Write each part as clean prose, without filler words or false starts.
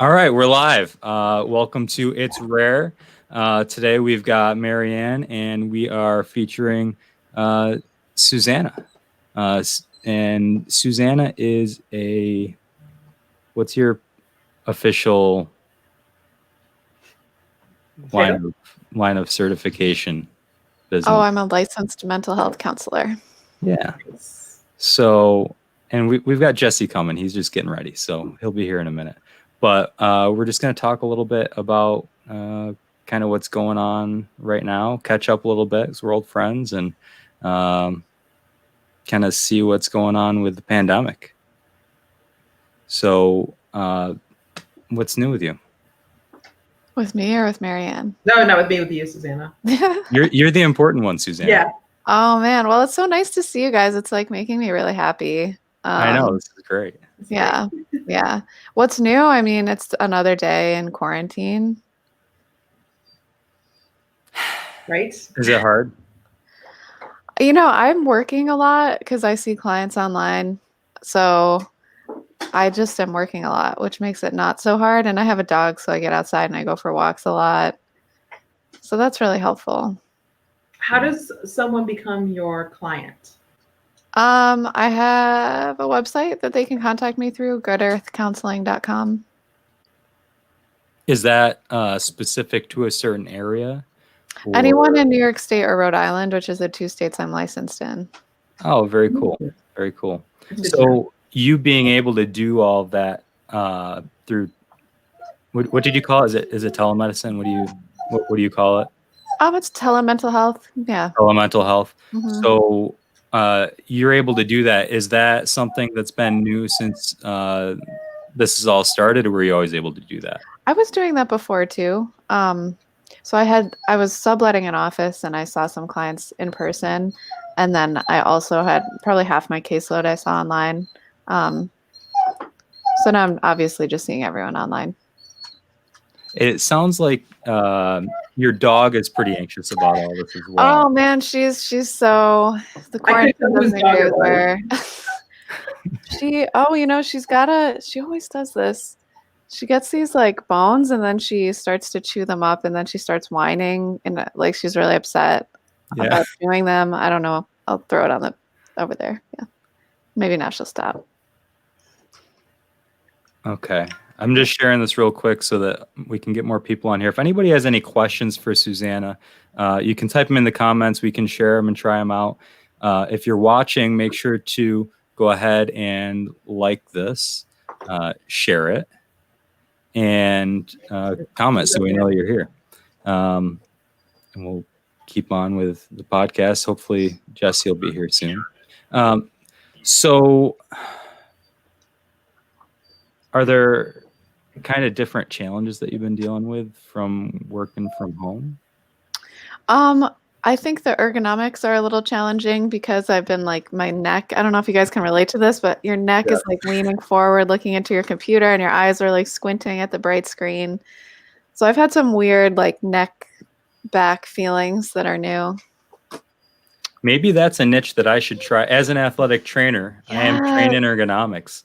All right, we're live. Welcome to It's Rare. Today we've got Marianne, and we are featuring Susanna. And Susanna is what's your official line of certification business? Oh, I'm a licensed mental health counselor. Yeah. So, and we've got Jesse coming. He's just getting ready, so he'll be here in a minute. But we're just going to talk a little bit about kind of what's going on right now, catch up a little bit because we're old friends, and kind of see what's going on with the pandemic. So, what's new with you? With me or with Marianne? No, not with me, with you, Susanna. You're the important one, Susanna. Yeah. Oh, man. Well, it's so nice to see you guys. It's like making me really happy. I know. This is great. Yeah. Yeah. What's new? I mean, it's another day in quarantine. Right? Is it hard? You know, I'm working a lot because I see clients online. So I just am working a lot, which makes it not so hard. And I have a dog, so I get outside and I go for walks a lot. So that's really helpful. How does someone become your client? I have a website that they can contact me through, goodearthcounseling.com. Is that specific to a certain area? Anyone in New York State or Rhode Island, which is the two states I'm licensed in. Oh, very cool. Very cool. So you being able to do all of that through, what did you call it? Is it telemedicine? What do you call it? It's telemental health. Yeah. Telemental health. Mhm. So you're able to do that. Is that something that's been new since this has all started, or were you always able to do that? I was doing that before too. So I was subletting an office and I saw some clients in person. And then I also had probably half my caseload I saw online. So now I'm obviously just seeing everyone online. It sounds like your dog is pretty anxious about all this as well. Oh man, she's so, the quarantine doesn't agree with her. She always does this. She gets these like bones and then she starts to chew them up and then she starts whining and like she's really upset about chewing them. I don't know. I'll throw it on over there. Yeah. Maybe now she'll stop. Okay. I'm just sharing this real quick so that we can get more people on here. If anybody has any questions for Susanna, you can type them in the comments. We can share them and try them out. If you're watching, make sure to go ahead and like this, share it, and comment so we know you're here. And we'll keep on with the podcast. Hopefully Jesse will be here soon. So are there kind of different challenges that you've been dealing with from working from home? I think the ergonomics are a little challenging because I've been like my neck. I don't know if you guys can relate to this, but your neck is like leaning forward, looking into your computer, and your eyes are like squinting at the bright screen. So I've had some weird like neck back feelings that are new. Maybe that's a niche that I should try as an athletic trainer. I am trained in ergonomics,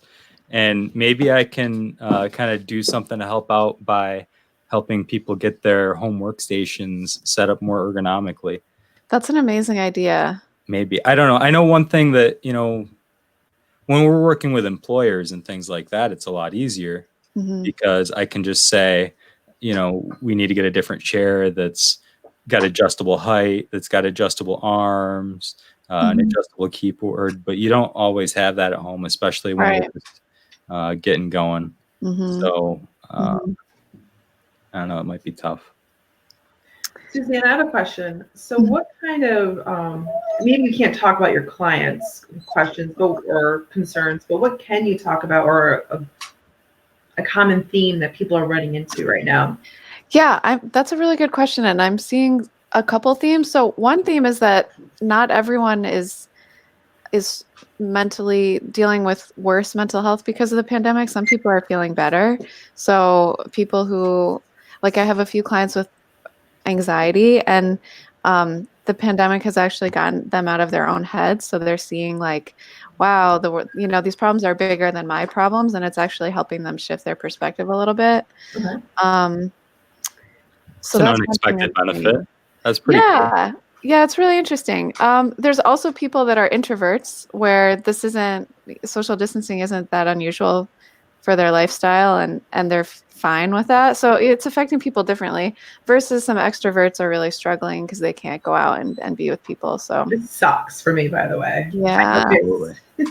and maybe I can kind of do something to help out by helping people get their home workstations set up more ergonomically. That's an amazing idea. Maybe. I don't know. I know one thing that, when we're working with employers and things like that, it's a lot easier because I can just say, we need to get a different chair that's got adjustable height, that's got adjustable arms, an adjustable keyboard, but you don't always have that at home, especially when you're just getting going. So I don't know, it might be tough. Susanna, I have a question. So what kind of, maybe you can't talk about your clients' questions or concerns, but what can you talk about, or a common theme that people are running into right now? Yeah, that's a really good question. And I'm seeing a couple themes. So one theme is that not everyone is mentally dealing with worse mental health because of the pandemic. Some people are feeling better. So people who, like I have a few clients with anxiety, and the pandemic has actually gotten them out of their own heads. So they're seeing like, wow, these problems are bigger than my problems, and it's actually helping them shift their perspective a little bit. Okay. So it's an that's unexpected benefit. That's pretty cool. Yeah, it's really interesting. There's also people that are introverts where social distancing isn't that unusual for their lifestyle, and they're fine with that. So it's affecting people differently versus some extroverts are really struggling because they can't go out and be with people. So It sucks for me, by the way. yeah.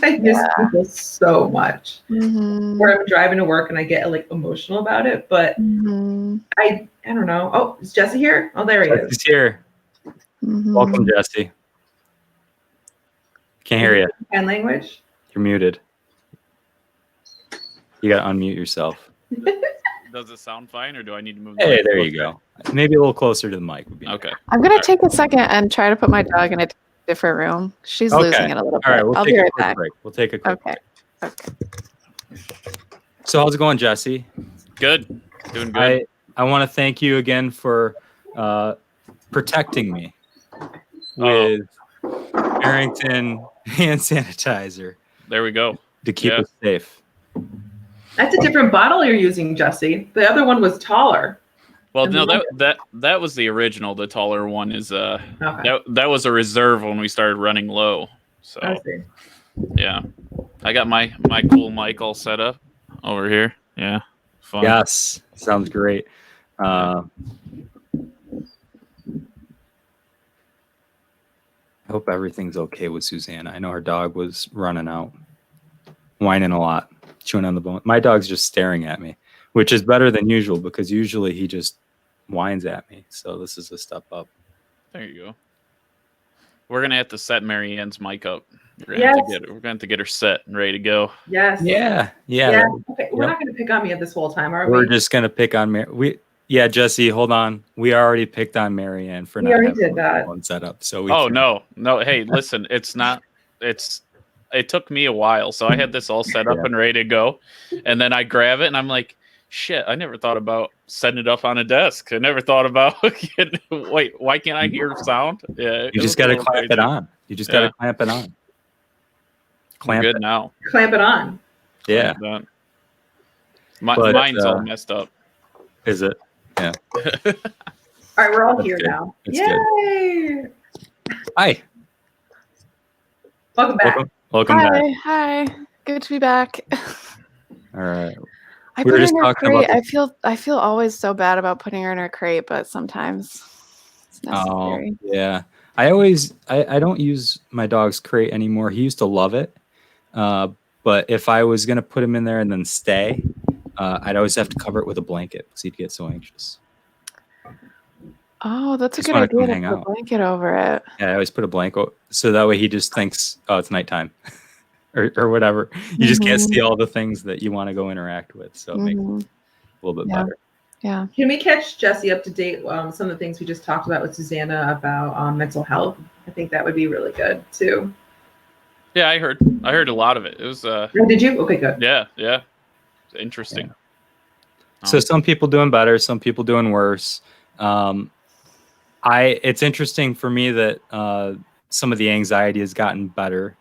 I miss people so much. Mhm. Where I'm driving to work and I get like emotional about it, but Mhm. I don't know. Oh, is Jesse here? Oh, there he is. Jesse's here. Mhm. Welcome, Jesse. Can't hear you. And language. You're muted. You got to unmute yourself. Does it sound fine, or do I need to move? Hey, there you go. Maybe a little closer to the mic would be Okay. I'm gonna take a second and try to put my dog in a different room. She's losing it a little bit. All right, we'll I'll take be a right quick back. break. We'll take a quick Okay. break. So how's it going, Jesse? Good. Doing good. I want to thank you again for protecting me with Barrington hand sanitizer There we go. to keep us safe. That's a different bottle you're using, Jesse. The other one was taller. Well, no, that was the original. The taller one is Okay. that was a reserve when we started running low. So I see. yeah, I got my cool mic all set up over here. Yeah, fun. Yes, sounds great. I hope everything's okay with Susanna. I know her dog was running out, whining a lot, chewing on the bone. My dog's just staring at me, which is better than usual because usually he just whines at me. So this is a step up. There you go. We're gonna have to set Mary Ann's mic up. We're Yes. gonna have to get her set and ready to go. Yes. Yeah. Okay. We're not going to pick on me this whole time, are We're we? just gonna pick on Yeah, Jesse, hold on. We already picked on Marianne for We not already having did that. one set up. So No. Hey, listen, it took me a while. So I had this all set up and ready to go. And then I grab it and I'm like, shit, I never thought about setting it up on a desk. I never thought about, wait, why can't I hear sound? Yeah. you just got to clamp it on. You just got to clamp it on. We're good now. Clamp it on. Yeah. Mine's all messed up. Is it? Yeah. All right, we're all That's here good. now. That's Yay! Hi. Welcome back. Welcome back. Hi. Good to be back. All right. I We put were her just in her talking crate. about I feel always so bad about putting her in her crate, but sometimes it's necessary. Yeah. I don't use my dog's crate anymore. He used to love it. But if I was going to put him in there and then stay, I'd always have to cover it with a blanket because he'd get so anxious. Oh, that's a Just good wanna come idea to hang put a out. blanket over it. Yeah, I always put a blanket so that way he just thinks, oh, it's nighttime or whatever. You just can't see all the things that you want to go interact with. So it makes it a little bit better. Yeah. Can we catch Jesse up to date? Some of the things we just talked about with Susanna about mental health. I think that would be really good too. Yeah, I heard a lot of it. It was Oh, did you? Okay, good. Yeah. Interesting. Yeah. So some people doing better, some people doing worse. It's interesting for me that some of the anxiety has gotten better.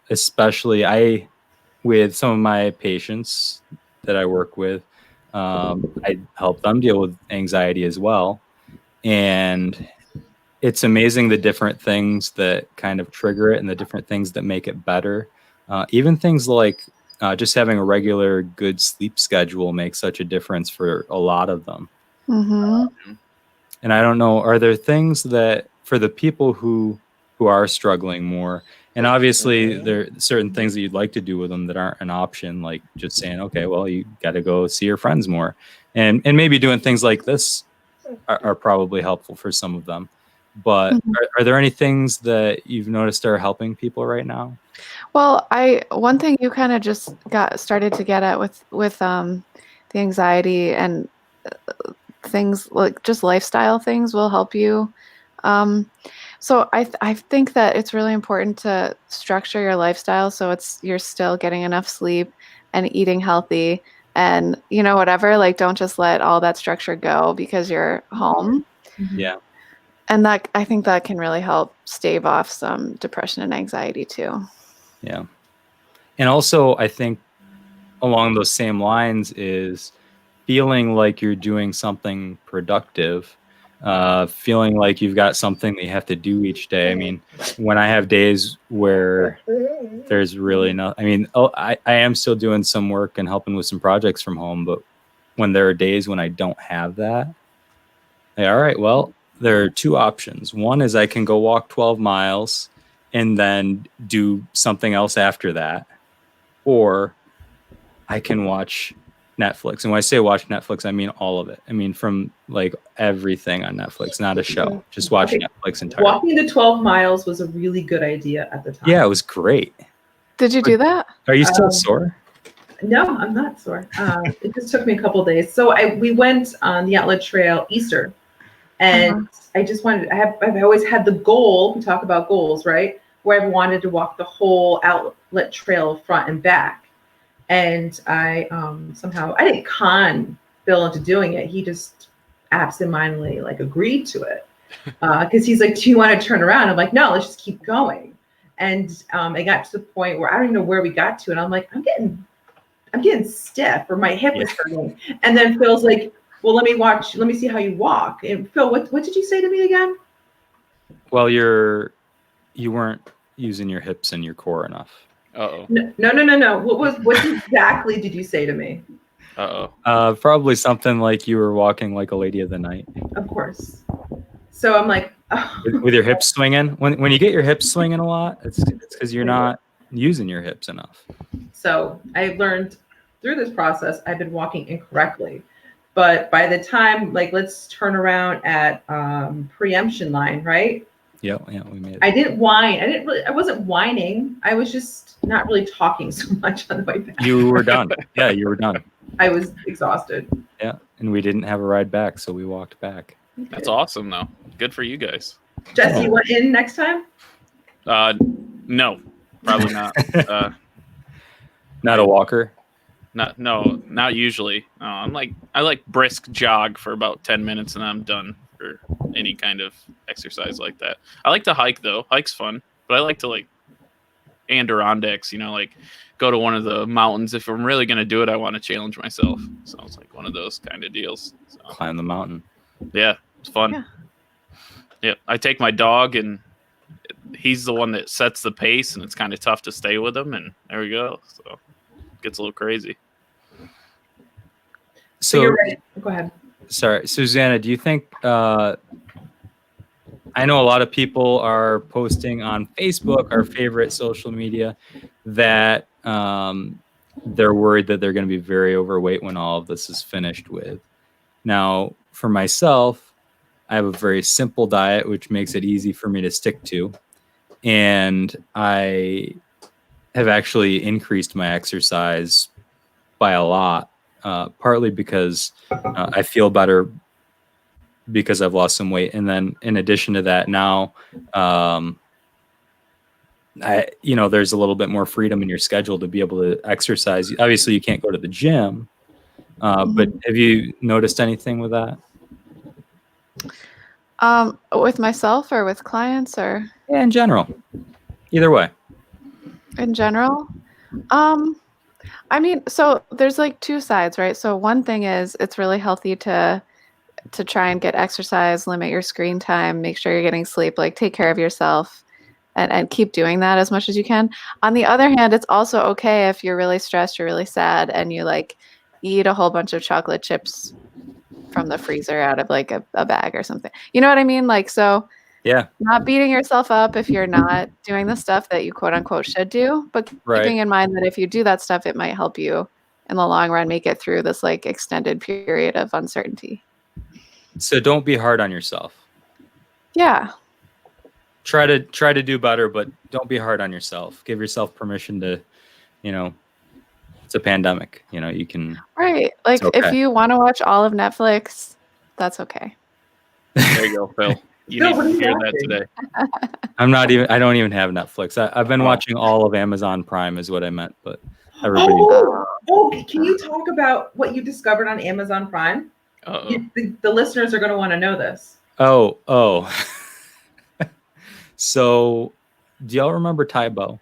Especially with some of my patients that I work with, I help them deal with anxiety as well. And it's amazing the different things that kind of trigger it and the different things that make it better. Even things like just having a regular good sleep schedule makes such a difference for a lot of them. Mm-hmm. And I don't know, are there things that for the people who are struggling more, and obviously there are certain things that you'd like to do with them that aren't an option, like just saying, okay, well, you got to go see your friends more. And maybe doing things like this are probably helpful for some of them. But are there any things that you've noticed are helping people right now? Well, one thing you kind of just started to get at with the anxiety and things like just lifestyle things will help you. So I think that it's really important to structure your lifestyle so you're still getting enough sleep and eating healthy and whatever, like don't just let all that structure go because you're home. Yeah. And that, I think that can really help stave off some depression and anxiety too. Yeah. And also, I think along those same lines is feeling like you're doing something productive, feeling like you've got something that you have to do each day. I mean, when I have days where there's really no, I mean, I am still doing some work and helping with some projects from home, but when there are days when I don't have that, all right, well, there are two options. One is I can go walk 12 miles and then do something else after that, or I can watch Netflix. And when I say watch Netflix, I mean all of it. I mean from like everything on Netflix, not a show. Just watch Netflix entirely. Walking the 12 miles was a really good idea at the time. Yeah, it was great. Did you do that? Are you still sore? No, I'm not sore. It just took me a couple of days. So we went on the Outlet Trail Easter, and I just wanted. I've always had the goal. We talk about goals, right? Where I've wanted to walk the whole Outlet Trail front and back, and I somehow I didn't con Bill into doing it. He just absentmindedly like agreed to it because he's like, "Do you want to turn around?" I'm like, "No, let's just keep going." And I got to the point where I don't even know where we got to, and I'm like, I'm getting stiff, or my hip is hurting. And then Phil's like, well, let me see how you walk. And Phil, what did you say to me again? Well, you weren't using your hips and your core enough. Uh-oh. No. What exactly did you say to me? Uh-oh. Probably something like you were walking like a lady of the night. Of course. So I'm like, oh. with your hips swinging. When you get your hips swinging a lot, it's because you're not using your hips enough. So I learned through this process, I've been walking incorrectly. But by the time, like, let's turn around at preemption line, right? Yeah, we made it. I didn't whine. I wasn't whining. I was just not really talking so much on the way back. You were done. Yeah, you were done. I was exhausted. Yeah, and we didn't have a ride back, so we walked back. That's awesome, though. Good for you guys. Jesse, you want in next time? No, probably not. Not a walker. Not usually. I like brisk jog for about 10 minutes and I'm done for any kind of exercise like that. I like to hike though. Hike's fun, but I like to like Adirondacks, like go to one of the mountains. If I'm really gonna do it, I want to challenge myself. So it's like one of those kind of deals. So, climb the mountain. Yeah, it's fun. Yeah, I take my dog and he's the one that sets the pace, and it's kind of tough to stay with him. And there we go. So it gets a little crazy. So you're ready. Go ahead. Sorry, Susanna, do you think, I know a lot of people are posting on Facebook, our favorite social media, that they're worried that they're going to be very overweight when all of this is finished with. Now, for myself, I have a very simple diet, which makes it easy for me to stick to. And I have actually increased my exercise by a lot, partly because I feel better because I've lost some weight. And then in addition to that, now, there's a little bit more freedom in your schedule to be able to exercise. Obviously, you can't go to the gym, but have you noticed anything with that? With myself or with clients or? Yeah, in general. Either way. In general? I mean, so there's like two sides, right? So one thing is it's really healthy to try and get exercise, limit your screen time, make sure you're getting sleep, like take care of yourself and keep doing that as much as you can. On the other hand, it's also okay if you're really stressed, you're really sad, and you like eat a whole bunch of chocolate chips from the freezer out of like a bag or something. You know what I mean? Like, so yeah, not beating yourself up if you're not doing the stuff that you quote unquote should do, but keeping in mind that if you do that stuff, it might help you in the long run make it through this like extended period of uncertainty. So don't be hard on yourself. Yeah. Try to do better, but don't be hard on yourself. Give yourself permission to, it's a pandemic. You can. Right. Like if you want to watch all of Netflix, that's okay. There you go, Phil. You need to hear that today. I don't even have Netflix. I've been watching all of Amazon Prime is what I meant, but everybody. Can you talk about what you discovered on Amazon Prime? The listeners are going to want to know this. Oh. So, do y'all remember Tybo?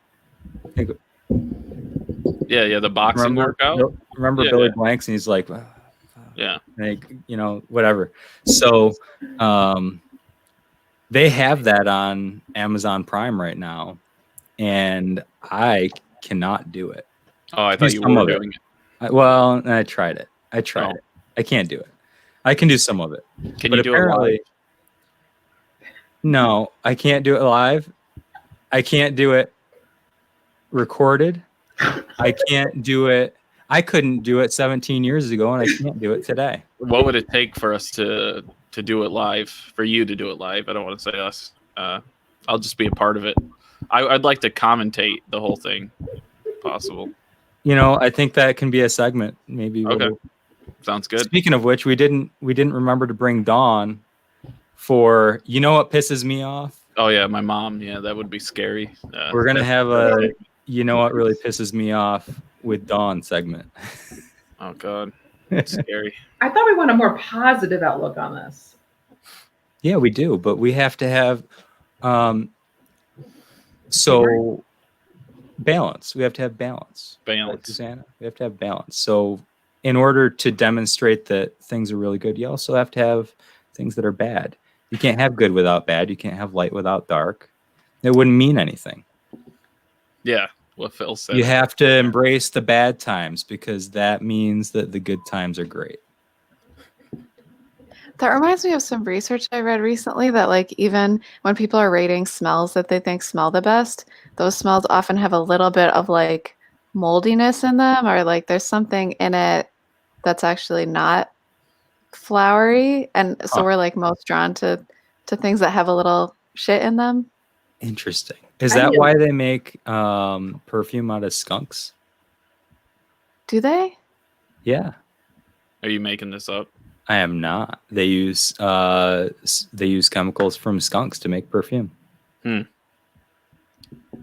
Yeah, the boxing workout. Remember Yeah, Billy yeah. Blanks, and he's like, Yeah. like, whatever. So, they have that on Amazon Prime right now, and I cannot do it. Oh, I Do thought you some were of it. doing it. I tried it. I tried Oh. it. I can't do it. I can do some of it. Can But you do it live? apparently, no, I can't do it live. I can't do it recorded. I can't do it. I couldn't do it 17 years ago, and I can't do it today. What would it take for us to do it live? For you to do it live? I don't want to say us. I'll just be a part of it. I'd like to commentate the whole thing, if possible. I think that can be a segment. Maybe. Okay. Sounds good. Speaking of which, we didn't remember to bring Dawn for. You know what pisses me off? Oh yeah, my mom. Yeah, that would be scary. We're gonna have a. You know what really pisses me off with Dawn segment. Oh God, it's scary. I thought we want a more positive outlook on this. Yeah, we do, but we have to have. So balance. We have to have balance. Balance. Susanna. We have to have balance. So in order to demonstrate that things are really good, you also have to have things that are bad. You can't have good without bad. You can't have light without dark. It wouldn't mean anything. Yeah, what Phil said. You have to embrace the bad times because that means that the good times are great. That reminds me of some research I read recently that like even when people are rating smells that they think smell the best, those smells often have a little bit of like moldiness in them, or like there's something in it that's actually not flowery, and so we're like most drawn to things that have a little shit in them. Interesting. Is that why they make perfume out of skunks? Do they? Yeah. Are you making this up? I am not. They use chemicals from skunks to make perfume.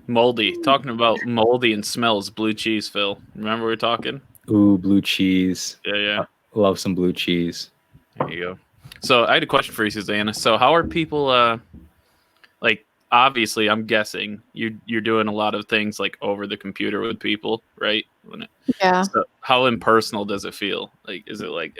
Moldy. Talking about moldy and smells. Blue cheese, Phil. Remember we were talking? Ooh, blue cheese. Yeah. Love some blue cheese. There you go. So I had a question for you, Susanna. So how are people like obviously I'm guessing you're doing a lot of things like over the computer with people, right? Yeah. So how impersonal does it feel? Like is it like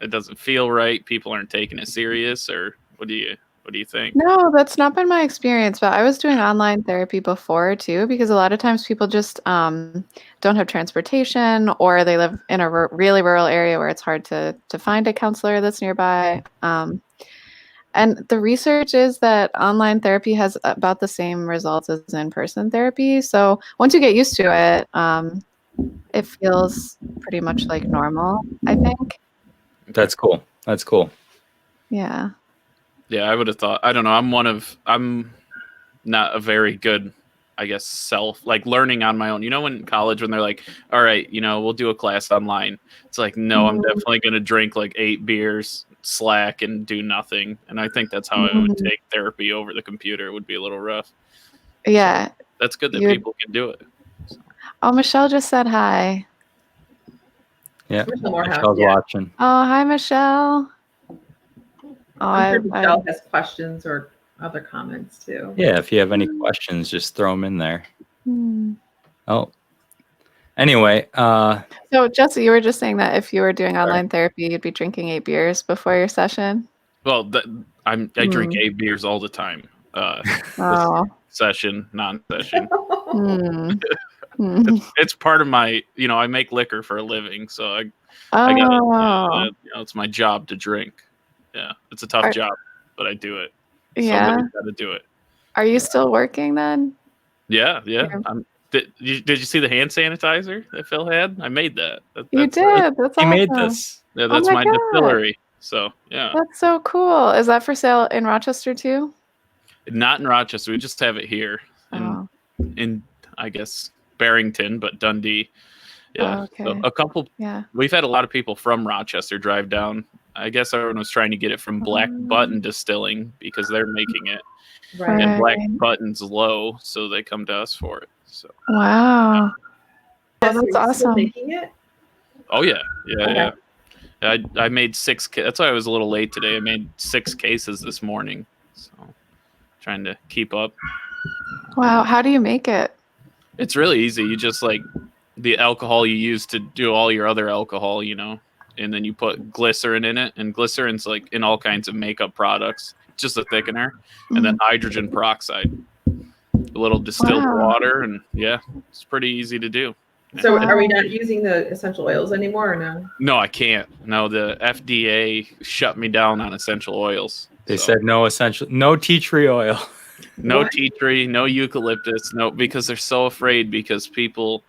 it doesn't feel right, people aren't taking it serious, or what do you think? No, that's not been my experience, but I was doing online therapy before too, because a lot of times people just don't have transportation, or they live in a really rural area where it's hard to find a counselor that's nearby. And the research is that online therapy has about the same results as in-person therapy. So once you get used to it, it feels pretty much like normal, I think. That's cool. That's cool. Yeah. Yeah, I would have thought. I don't know. I'm not a very good, I guess, self like learning on my own. You know, when in college, when they're like, all right, we'll do a class online. It's like, no, I'm definitely going to drink like 8 beers, slack, and do nothing. And I think that's how I would take therapy over the computer. It would be a little rough. Yeah. So that's good that people can do it. So. Oh, Michelle just said hi. Yeah, Michelle's watching. Oh, hi, Michelle. Oh, I'm sure Michelle has questions or other comments too. Yeah, if you have any questions, just throw them in there. Oh, anyway. So, Jesse, you were just saying that if you were doing online therapy, you'd be drinking 8 beers before your session. Well, I drink 8 beers all the time. Session, non-session. It's part of my, I make liquor for a living, so I got it's my job to drink. Yeah, it's a tough job, but I do it. Somebody's got to do it. Are you still working then? Yeah. Did you see the hand sanitizer that Phil had? I made that. You did. That's awesome. You made this. Yeah, that's my distillery. So yeah. That's so cool. Is that for sale in Rochester too? Not in Rochester. We just have it here in I guess Barrington, but Dundee. Yeah. Okay. So a couple. Yeah. We've had a lot of people from Rochester drive down. I guess everyone was trying to get it from Black Button Distilling because they're making it, and Black Button's low, so they come to us for it. So. Wow. That's awesome. Making it? Oh yeah. I made 6. That's why I was a little late today. I made 6 cases this morning. So. trying to keep up. Wow. How do you make it? It's really easy. You just like the alcohol you use to do all your other alcohol, you know, and then you put glycerin in it, and glycerin's like in all kinds of makeup products, just a thickener, and then hydrogen peroxide, a little distilled water, and yeah, it's pretty easy to do. So are we not using the essential oils anymore or no? No, I can't. No, the FDA shut me down on essential oils. They said no tea tree oil. No tea tree, no eucalyptus, no, because they're so afraid because people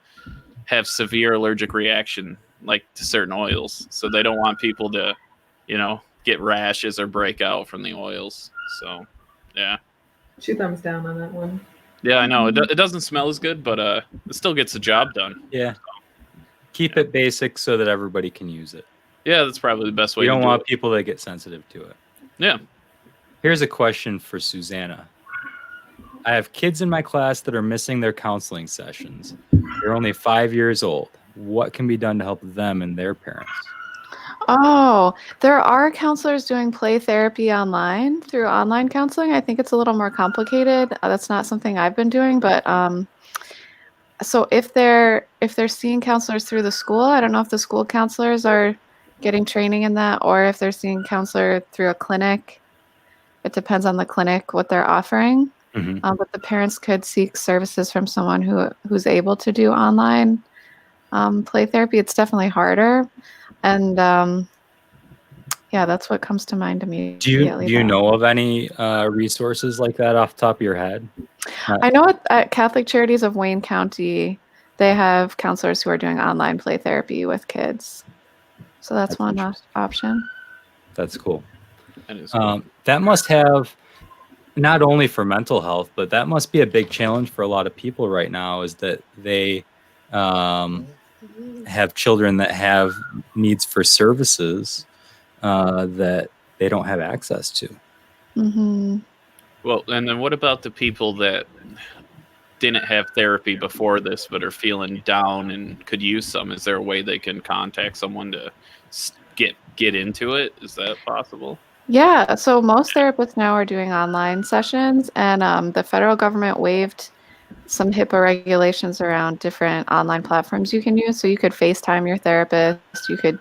have severe allergic reaction like to certain oils. So they don't want people to, you know, get rashes or break out from the oils. So, yeah. 2 thumbs down on that one. Yeah, I know. It doesn't smell as good, but it still gets the job done. Yeah. Keep it basic so that everybody can use it. Yeah, that's probably the best way You to don't do want it. people to get sensitive to it. Yeah. Here's a question for Susanna. I have kids in my class that are missing their counseling sessions. They're only 5 years old. What can be done to help them and their parents? Oh, there are counselors doing play therapy online through online counseling. I think it's a little more complicated. That's not something I've been doing, but so if they're seeing counselors through the school, I don't know if the school counselors are getting training in that, or if they're seeing counselor through a clinic. It depends on the clinic what they're offering. But the parents could seek services from someone who's able to do online play therapy. It's definitely harder, and yeah, that's what comes to mind immediately. Do you know of any resources like that off the top of your head? I know at Catholic Charities of Wayne County, they have counselors who are doing online play therapy with kids. So that's one option. That's cool. That is cool. That must have, not only for mental health, but that must be a big challenge for a lot of people right now, is that they have children that have needs for services that they don't have access to. Well, and then what about the people that didn't have therapy before this but are feeling down and could use some? Is there a way they can contact someone to get into it? Is that possible? Yeah, so most therapists now are doing online sessions, and the federal government waived some HIPAA regulations around different online platforms you can use. So you could FaceTime your therapist, you could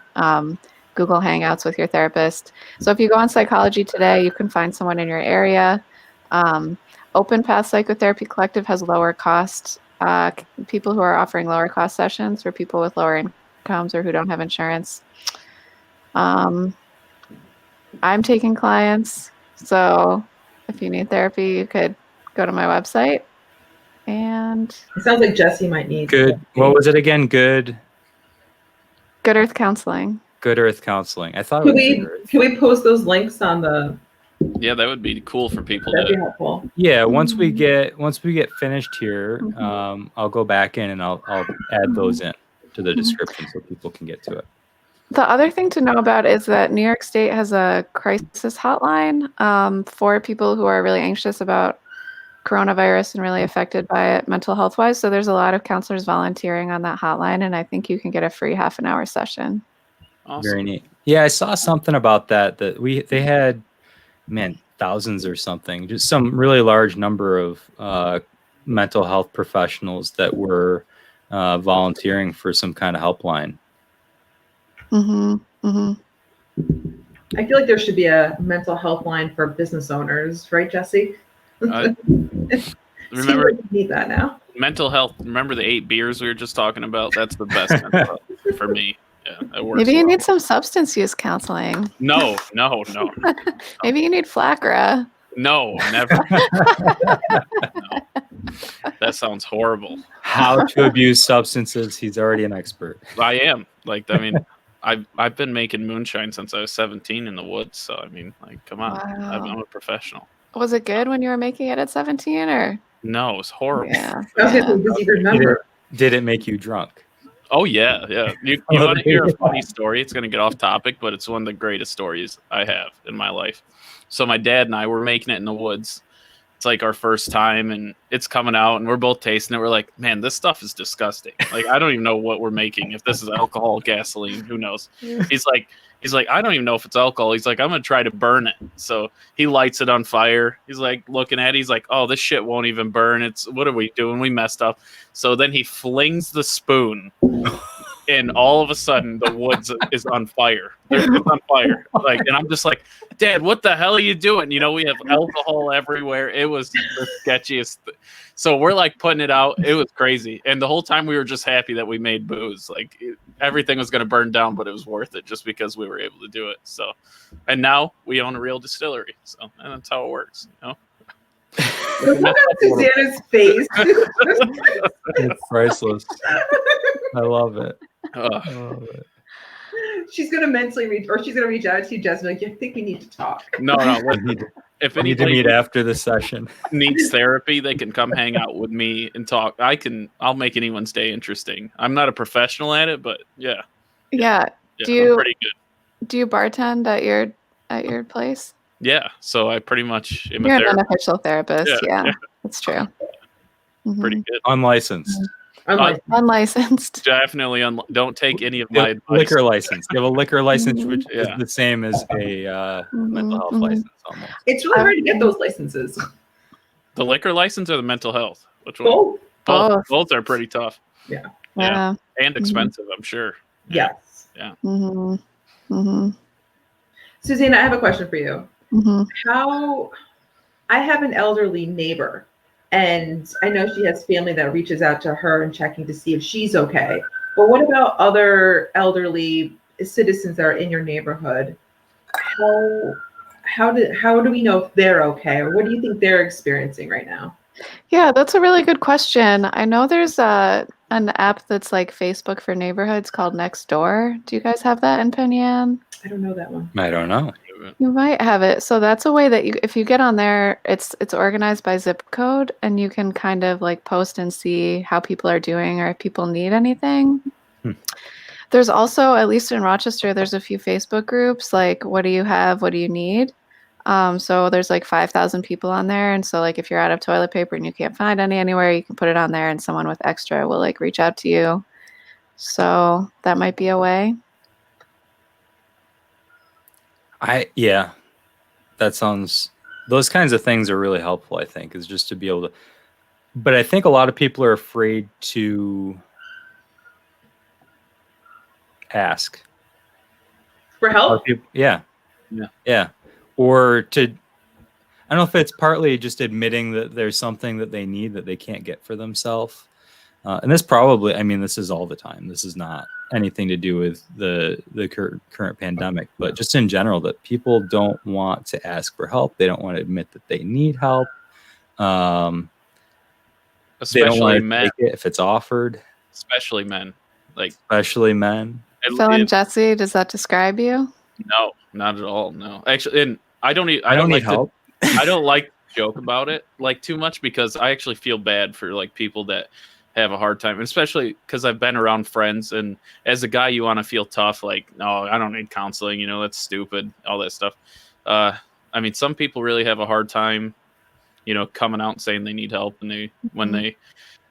Google Hangouts with your therapist. So if you go on Psychology Today, you can find someone in your area. Open Path Psychotherapy Collective has lower cost, people who are offering lower cost sessions for people with lower incomes or who don't have insurance. I'm taking clients, so if you need therapy, you could go to my website. And it sounds like Jesse might need good. What was it again? Good Earth Counseling. Good Earth Counseling. I thought. Can we post those links on the? Yeah, that would be cool for people. That'd be helpful. Yeah, once we get finished here, I'll go back in and I'll add those in to the description so people can get to it. The other thing to know about is that New York State has a crisis hotline for people who are really anxious about coronavirus and really affected by it mental health wise. So there's a lot of counselors volunteering on that hotline, and I think you can get a free half-an-hour session. Awesome. Very neat. Yeah, I saw something about that they had, thousands or something, just some really large number of mental health professionals that were volunteering for some kind of helpline. I feel like there should be a mental health line for business owners, right, Jesse? Remember, we need that now. Mental health. Remember the 8 beers we were just talking about? That's the best mental health for me. Yeah, it works. Maybe you need some substance use counseling. No. Maybe you need Flacra. No, never. No. That sounds horrible. How to abuse substances. He's already an expert. I am. I've been making moonshine since I was 17 in the woods. So come on, Wow. I'm a professional. Was it good when you were making it at 17, or? No, it was horrible. Yeah. Does he remember? Did it make you drunk? Oh yeah. You want to hear a funny story? It's gonna get off topic, but it's one of the greatest stories I have in my life. So my dad and I were making it in the woods, it's like our first time and it's coming out and we're both tasting it. We're like, man, this stuff is disgusting. Like, I don't even know what we're making. If this is alcohol, gasoline, who knows? He's like, I don't even know if it's alcohol. He's like, I'm going to try to burn it. So he lights it on fire. He's like looking at it. He's like, oh, this shit won't even burn. What are we doing? We messed up. So then he flings the spoon. And all of a sudden, the woods is on fire. It's on fire. Like, and I'm just like, Dad, what the hell are you doing? You know, we have alcohol everywhere. It was the sketchiest. So we're like putting it out. It was crazy. And the whole time we were just happy that we made booze. Like everything was going to burn down, but it was worth it just because we were able to do it. So, and now we own a real distillery. So, and that's how it works. You know. Look at Susanna's face. It's priceless. I love it. I love it. She's gonna mentally reach, or she's gonna reach out to you, Jess, like, I think we need to talk. No. If We need to anybody meet after the session. needs therapy, they can come hang out with me and talk. I'll make anyone's day interesting. I'm not a professional at it, but yeah. Yeah. I'm pretty good. Do you bartend at your place? Yeah, so I pretty much am You're a an therapist. unofficial therapist. Yeah, Yeah, that's true. Mhm. Pretty good. Unlicensed. Unlicensed. Definitely don't take any of my advice. Liquor license. You have a liquor license, which is Yeah. the same as a mental health license almost. It's really hard to get those licenses. The liquor license or the mental health? Which one? Both. Both are pretty tough. Yeah. Yeah. And expensive, I'm sure. Yes. Mm-hmm. Mm-hmm. Susanna, I have a question for you. Mm-hmm. How I have an elderly neighbor, and I know she has family that reaches out to her and checking to see if she's okay. But what about other elderly citizens that are in your neighborhood? How do we know if they're okay, or what do you think they're experiencing right now? Yeah, that's a really good question. I know there's an app that's like Facebook for neighborhoods called Nextdoor. Do you guys have that in Penyan? I don't know that one. I don't know. You might have it. So that's a way that if you get on there, it's organized by zip code, and you can kind of like post and see how people are doing or if people need anything. There's also, at least in Rochester, there's a few Facebook groups like, what do you have? What do you need? So there's like 5,000 people on there. And so like if you're out of toilet paper and you can't find any anywhere, you can put it on there and someone with extra will like reach out to you. So that might be a way. That sounds, those kinds of things are really helpful, I think, is just to be able to, but I think a lot of people are afraid to ask For help? Yeah. Or to, I don't know if it's partly just admitting that there's something that they need that they can't get for themselves. And this probably, I mean, this is all the time. This is not anything to do with the current pandemic, but just in general, that people don't want to ask for help. They don't want to admit that they need help. They don't Especially want to men. take it if it's offered. Especially men. Like Especially men. Phil and Jesse, does that describe you? No, not at all. No, actually, and I don't need like help. I don't like to joke about it like too much because I actually feel bad for like people that have a hard time, especially because I've been around friends, and as a guy, you want to feel tough. Like, no, I don't need counseling. You know, that's stupid. All that stuff. I mean, some people really have a hard time, you know, coming out and saying they need help, and when they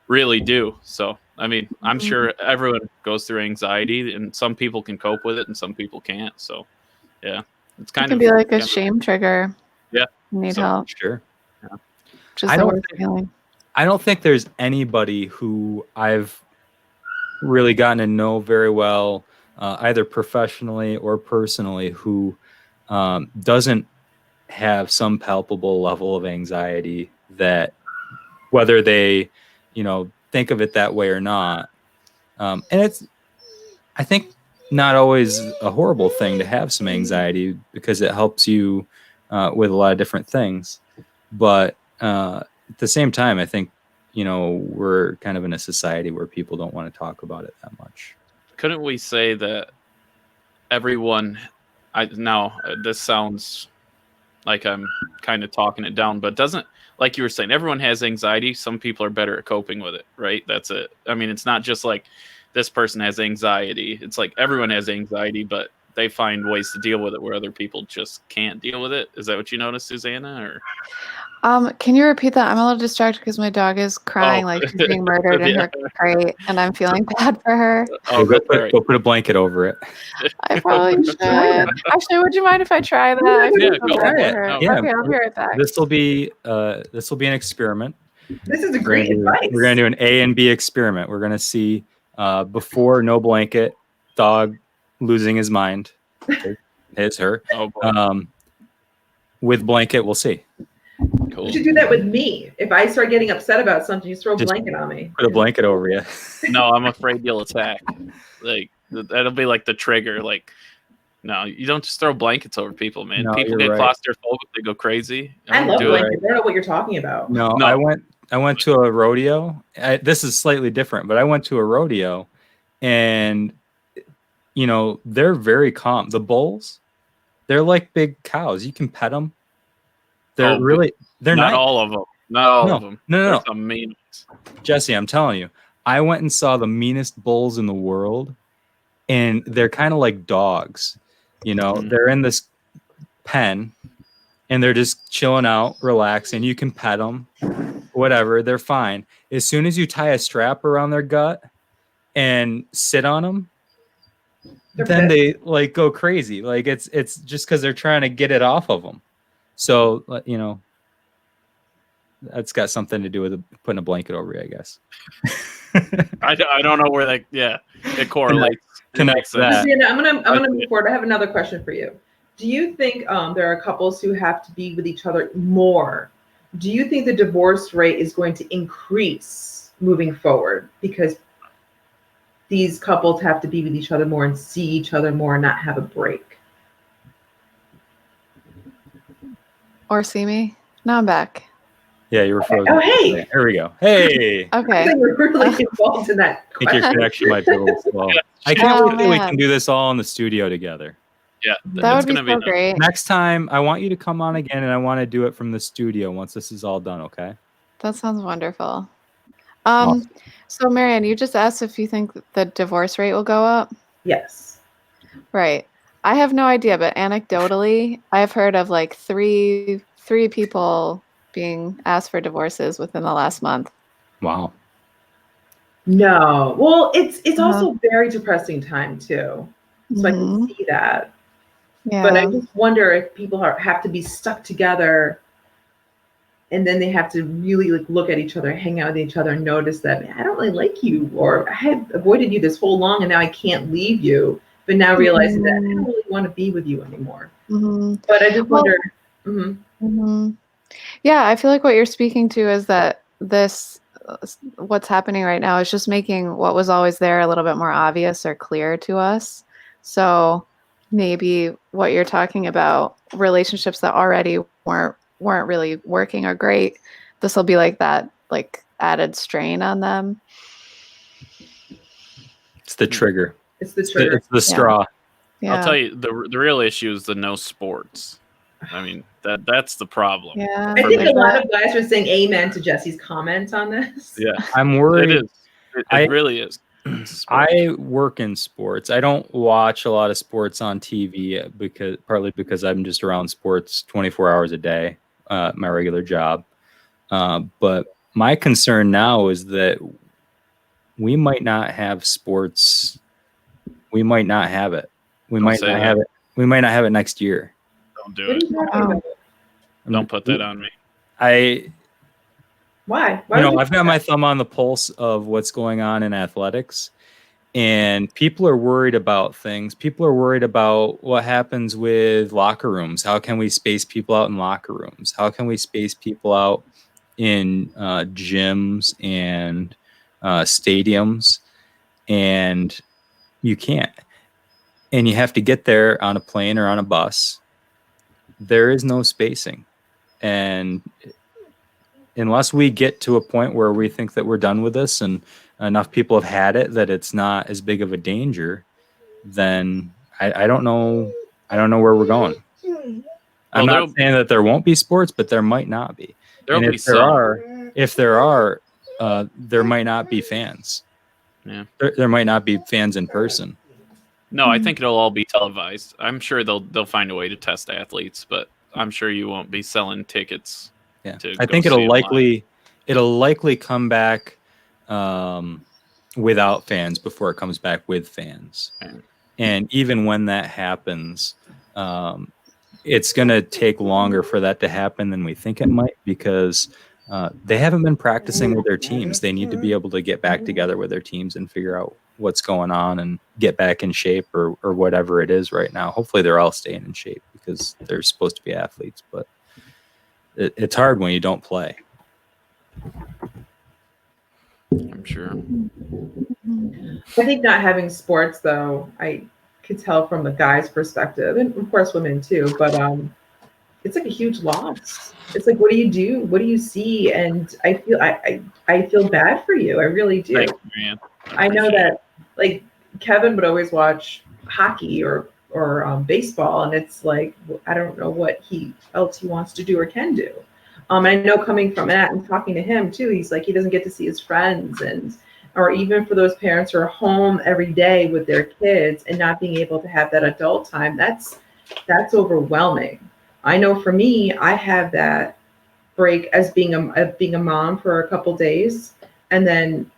really do. So, I mean, I'm sure everyone goes through anxiety, and some people can cope with it, and some people can't. So, yeah, it's kind It of can be like a shame trigger. Yeah. You need So, help. Sure. Just I the don't worst feeling. I don't think there's anybody who I've really gotten to know very well, either professionally or personally, who doesn't have some palpable level of anxiety that, whether they, you know, think of it that way or not. And it's, I think, not always a horrible thing to have some anxiety because it helps you with a lot of different things. But at the same time, I think, you know, we're kind of in a society where people don't want to talk about it that much. couldn't we say that everyone? This sounds like I'm kind of talking it down, but doesn't, like you were saying, everyone has anxiety. Some people are better at coping with it, right? That's it. I mean, it's not just like this person has anxiety. It's like everyone has anxiety, but they find ways to deal with it where other people just can't deal with it. Is that what you noticed, Susanna? Or Can you repeat that? I'm a little distracted because my dog is crying Oh. like she's being murdered in her crate, and I'm feeling bad for her. Oh, go, that's all right. go put a blanket over it. I probably should. Actually, would you mind if I try that? I Yeah, feel go bad for for it. her. Yeah. Okay, I'll be right back. This will be an experiment. This is a We're great gonna advice. we're gonna do an A and B experiment. We're gonna see before no blanket, dog losing his mind. Her. Oh, boy. With blanket, we'll see. Cool. You should do that with me. If I start getting upset about something, you throw a Just blanket on me. Put a blanket over you. No, I'm afraid you'll attack. Like that'll be like the trigger. Like, no, you don't just throw blankets over people, man. No, People you're get right. claustrophobic, they go crazy. I Don't love do it. blankets. I don't know what you're talking about. No, No. I went to a rodeo. This is slightly different, but I went to a rodeo, and they're very calm. The bulls, they're like big cows. You can pet them. They're not nice. all of them. Not all of them. No. There's some mean ones. Jesse, I'm telling you, I went and saw the meanest bulls in the world, and they're kind of like dogs. They're in this pen, and they're just chilling out, relaxing. You can pet them, whatever. They're fine. As soon as you tie a strap around their gut and sit on them, then they like go crazy. Like it's just because they're trying to get it off of them. So that's got something to do with putting a blanket over you, I guess. I don't know where it correlates. Connect that. Susanna, I'm gonna move forward. I have another question for you. Do you think there are couples who have to be with each other more? Do you think the divorce rate is going to increase moving forward because these couples have to be with each other more and see each other more and not have a break? Or see me? Now I'm back. Yeah, you were frozen. Oh, hey. Here we go. Hey. Okay. I think we're really involved in that I think your question. connection might be a little slow. I can't wait that we can do this all in the studio together. Yeah, That would be so great. Next time, I want you to come on again, and I want to do it from the studio once this is all done, okay? That sounds wonderful. Awesome. So Marianne, you just asked if you think the divorce rate will go up. Yes. Right. I have no idea, but anecdotally, I've heard of like three people being asked for divorces within the last month. Wow. No. Well, it's also a very depressing time too. So I can see that. Yeah. But I just wonder if people have to be stuck together and then they have to really look at each other, hang out with each other, and notice that, man, I don't really like you, or I had avoided you this whole long and now I can't leave you. But now realizing that I don't really want to be with you anymore. But I just wonder. Yeah, I feel like what you're speaking to is that what's happening right now is just making what was always there a little bit more obvious or clear to us. So maybe what you're talking about, relationships that already weren't really working or great, this will be like that, like added strain on them. It's the trigger. It's the trigger. It's the straw. Yeah. I'll tell you, the real issue is the no sports. I mean, that's the problem. Yeah. I think a lot of guys are saying amen to Jesse's comments on this. Yeah. I'm worried. It is. It really is. I work in sports. I don't watch a lot of sports on TV partly because I'm just around sports 24 hours a day, my regular job. But my concern now is that we might not have sports. We might not have it. We might not have it. We might not have it next year. Don't do it. Don't put that on me. Why? I've got my thumb on the pulse of what's going on in athletics, and people are worried about things. People are worried about what happens with locker rooms. How can we space people out in locker rooms? How can we space people out in gyms and stadiums? And you can't. And you have to get there on a plane or on a bus. There is no spacing. And unless we get to a point where we think that we're done with this and enough people have had it that it's not as big of a danger, then I don't know. I don't know where we're going. I'm not saying that there won't be sports, but there might not be. There'll and be if there are, there might not be fans. Yeah. There might not be fans in person. No, I think it'll all be televised. I'm sure they'll find a way to test athletes, but I'm sure you won't be selling tickets Yeah, to I go think see him live. it'll likely come back without fans before it comes back with fans. Okay. And even when that happens, it's going to take longer for that to happen than we think it might, because they haven't been practicing with their teams. They need to be able to get back together with their teams and figure out what's going on and get back in shape or whatever it is right now. Hopefully they're all staying in shape because they're supposed to be athletes, but it's hard when you don't play. I'm sure. I think not having sports, though, I could tell from the guys' perspective, and of course women too, but it's like a huge loss. It's like, what do you do? What do you see? And I feel bad for you. I really do. Thanks, Marianne. I know appreciate that like Kevin would always watch hockey or baseball, and it's like I don't know what else he wants to do or can do. I know coming from that and talking to him too, he's like he doesn't get to see his friends, and or even for those parents who are home every day with their kids and not being able to have that adult time. That's overwhelming. I know for me, I have that break as being a mom for a couple days, and then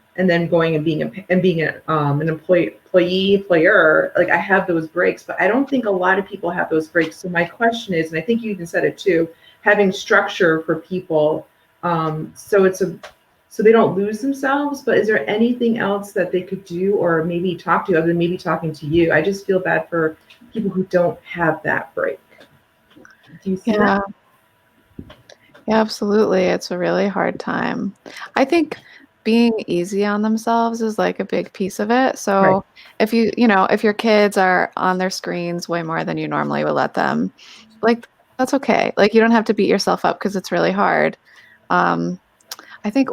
going and being an employer. Like I have those breaks, but I don't think a lot of people have those breaks. So my question is, and I think you even said it too, having structure for people, so they don't lose themselves. But is there anything else that they could do, or maybe talk to, other than maybe talking to you? I just feel bad for people who don't have that break. Do you see that? Yeah, absolutely. It's a really hard time. I think being easy on themselves is like a big piece of it. So Right. if if your kids are on their screens way more than you normally would let them, like that's okay. Like you don't have to beat yourself up because it's really hard. I think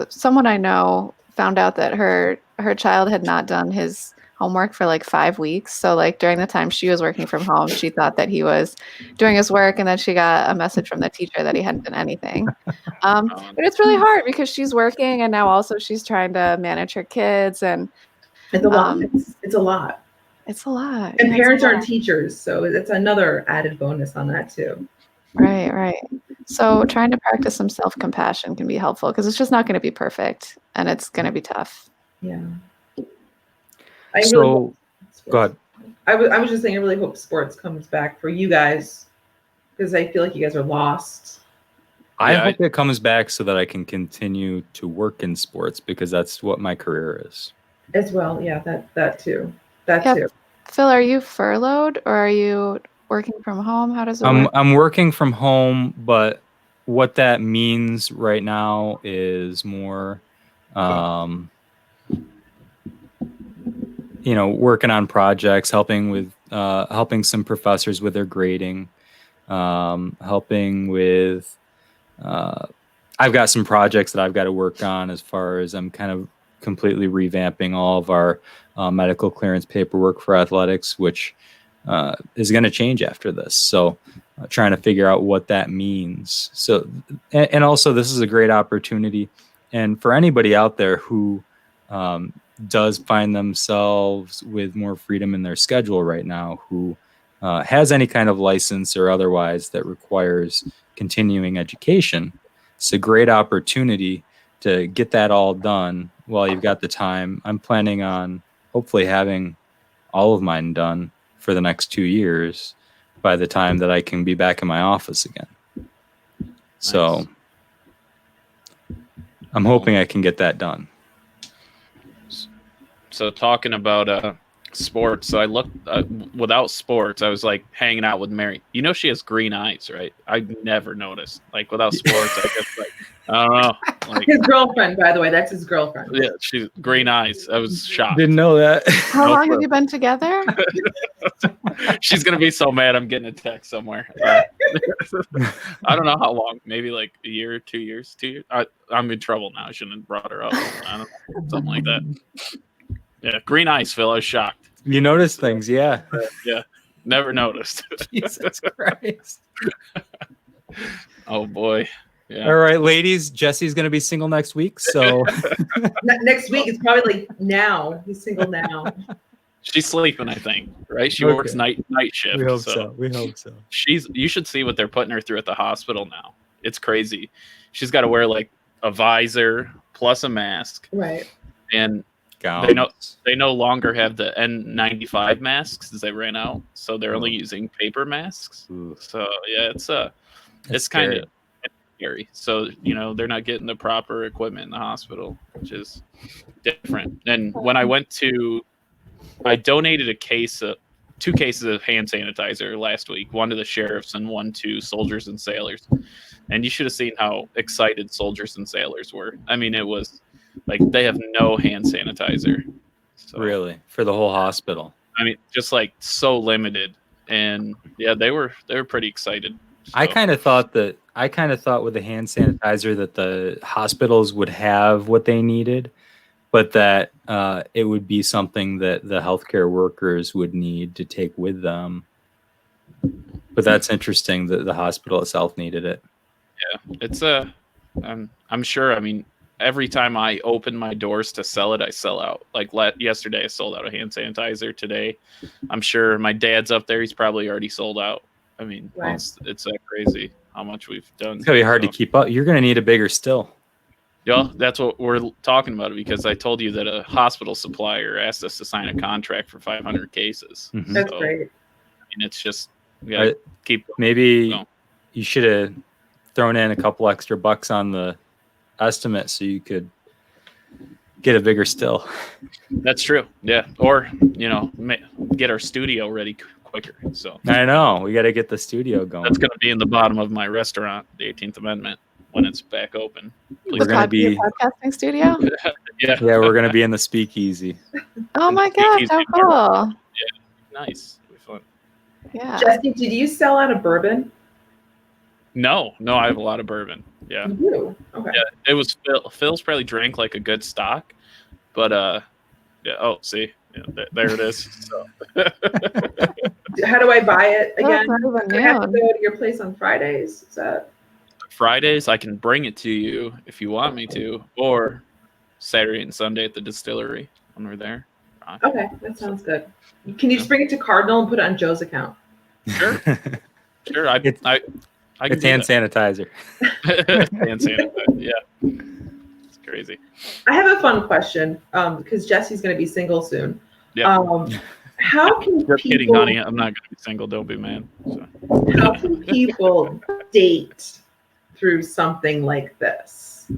someone I know found out that her child had not done his homework for like 5 weeks. So like during the time she was working from home, she thought that he was doing his work, and then she got a message from the teacher that he hadn't done anything. But it's really hard because she's working, and now also she's trying to manage her kids, and It's a lot. It's a lot. It's a lot. And Yeah, parents aren't teachers, so it's another added bonus on that too. Right. So trying to practice some self-compassion can be helpful because it's just not going to be perfect, and it's going to be tough. Yeah. Go ahead. I was just saying, I really hope sports comes back for you guys, because I feel like you guys are lost. I hope it comes back so that I can continue to work in sports, because that's what my career is. As well, yeah, that too. Too. Phil, are you furloughed or are you working from home? How does it work? I'm working from home, but what that means right now is more, working on projects, helping some professors with their grading, helping with. I've got some projects that I've got to work on, as far as I'm kind of completely revamping all of our medical clearance paperwork for athletics, which is going to change after this. So trying to figure out what that means. So, and also this is a great opportunity. And for anybody out there who does find themselves with more freedom in their schedule right now, who has any kind of license or otherwise that requires continuing education, it's a great opportunity to get that all done while you've got the time. I'm planning on hopefully having all of mine done for the next 2 years by the time that I can be back in my office again. So Nice. I'm hoping I can get that done. So talking about sports, so I looked without sports, I was like hanging out with Mary. You know, she has green eyes, right? I never noticed. Like without sports, I guess I don't know. Like his girlfriend, by the way, that's his girlfriend. Yeah, she's green eyes. I was shocked. Didn't know that. How long have you been together? She's gonna be so mad. I'm getting a text somewhere. I don't know how long. Maybe like a year, 2 years. 2 years. I'm in trouble now. I shouldn't have brought her up. I don't know, something like that. Yeah, green eyes, Phil. I was shocked. You notice things, yeah. Yeah, never noticed. Jesus Christ. Oh boy. Yeah. All right, ladies. Jesse's gonna be single next week, so Next week it's probably like now. He's single now. She's sleeping, I think. Right? She Okay. works night shift. We hope so. We hope so. You should see what they're putting her through at the hospital now. It's crazy. She's got to wear like a visor plus a mask, Right. and Gowns. they no longer have the N95 masks as they ran out, so they're only using paper masks. Ooh. So yeah, it's That's kind scary. of scary. So they're not getting the proper equipment in the hospital, which is different. And when I donated two cases of hand sanitizer last week, one to the sheriffs and one to soldiers and sailors. And you should have seen how excited soldiers and sailors were. I mean, it was like they have no hand sanitizer. So, Really? For the whole hospital? I mean, just like so limited. And yeah, they were pretty excited. So, I kind of thought with the hand sanitizer that the hospitals would have what they needed, but that it would be something that the healthcare workers would need to take with them. But that's interesting that the hospital itself needed it. yeah, it's I'm sure. I mean, every time I open my doors to sell it, I sell out. Like yesterday, I sold out a hand sanitizer. Today, I'm sure my dad's up there. He's probably already sold out. I mean, Right. it's crazy how much we've done. It's gonna be hard to keep up. You're gonna need a bigger still. Yeah, that's what we're talking about, because I told you that a hospital supplier asked us to sign a contract for 500 cases. Mhm. That's So, great. I mean, it's just we gotta keep. Maybe No. you should have thrown in a couple extra bucks on the estimate so you could get a bigger still. That's true. Yeah, or get our studio ready quicker. So I know. We got to get the studio going. that's going to be in the bottom of my restaurant, the 18th Amendment, when it's back open. Please We're gonna be podcasting studio. yeah, we're gonna be in the speakeasy. Oh my gosh, how cool! nice. It'll be fun. Yeah. Jesse, did you sell out of bourbon? No, I have a lot of bourbon. Yeah, You do? Okay. yeah. It was Phil's probably drank like a good stock, but yeah. Oh, see, yeah, there it is. So. How do I buy it Oh, again? it's not even I have to noon. go to your place on Fridays. Is that Fridays, I can bring it to you if you want me to, or Saturday and Sunday at the distillery when we're there. okay? That sounds good. Can you just bring it to Cardinal and put it on Joe's account? Sure, sure. I can It's do hand that. sanitizer. Hand sanitizer. Yeah, it's crazy. I have a fun question because Jesse's going to be single soon. Yeah. How can Just kidding, people? honey. I'm not gonna be single. Don't be mad. So. How can people date through something like this?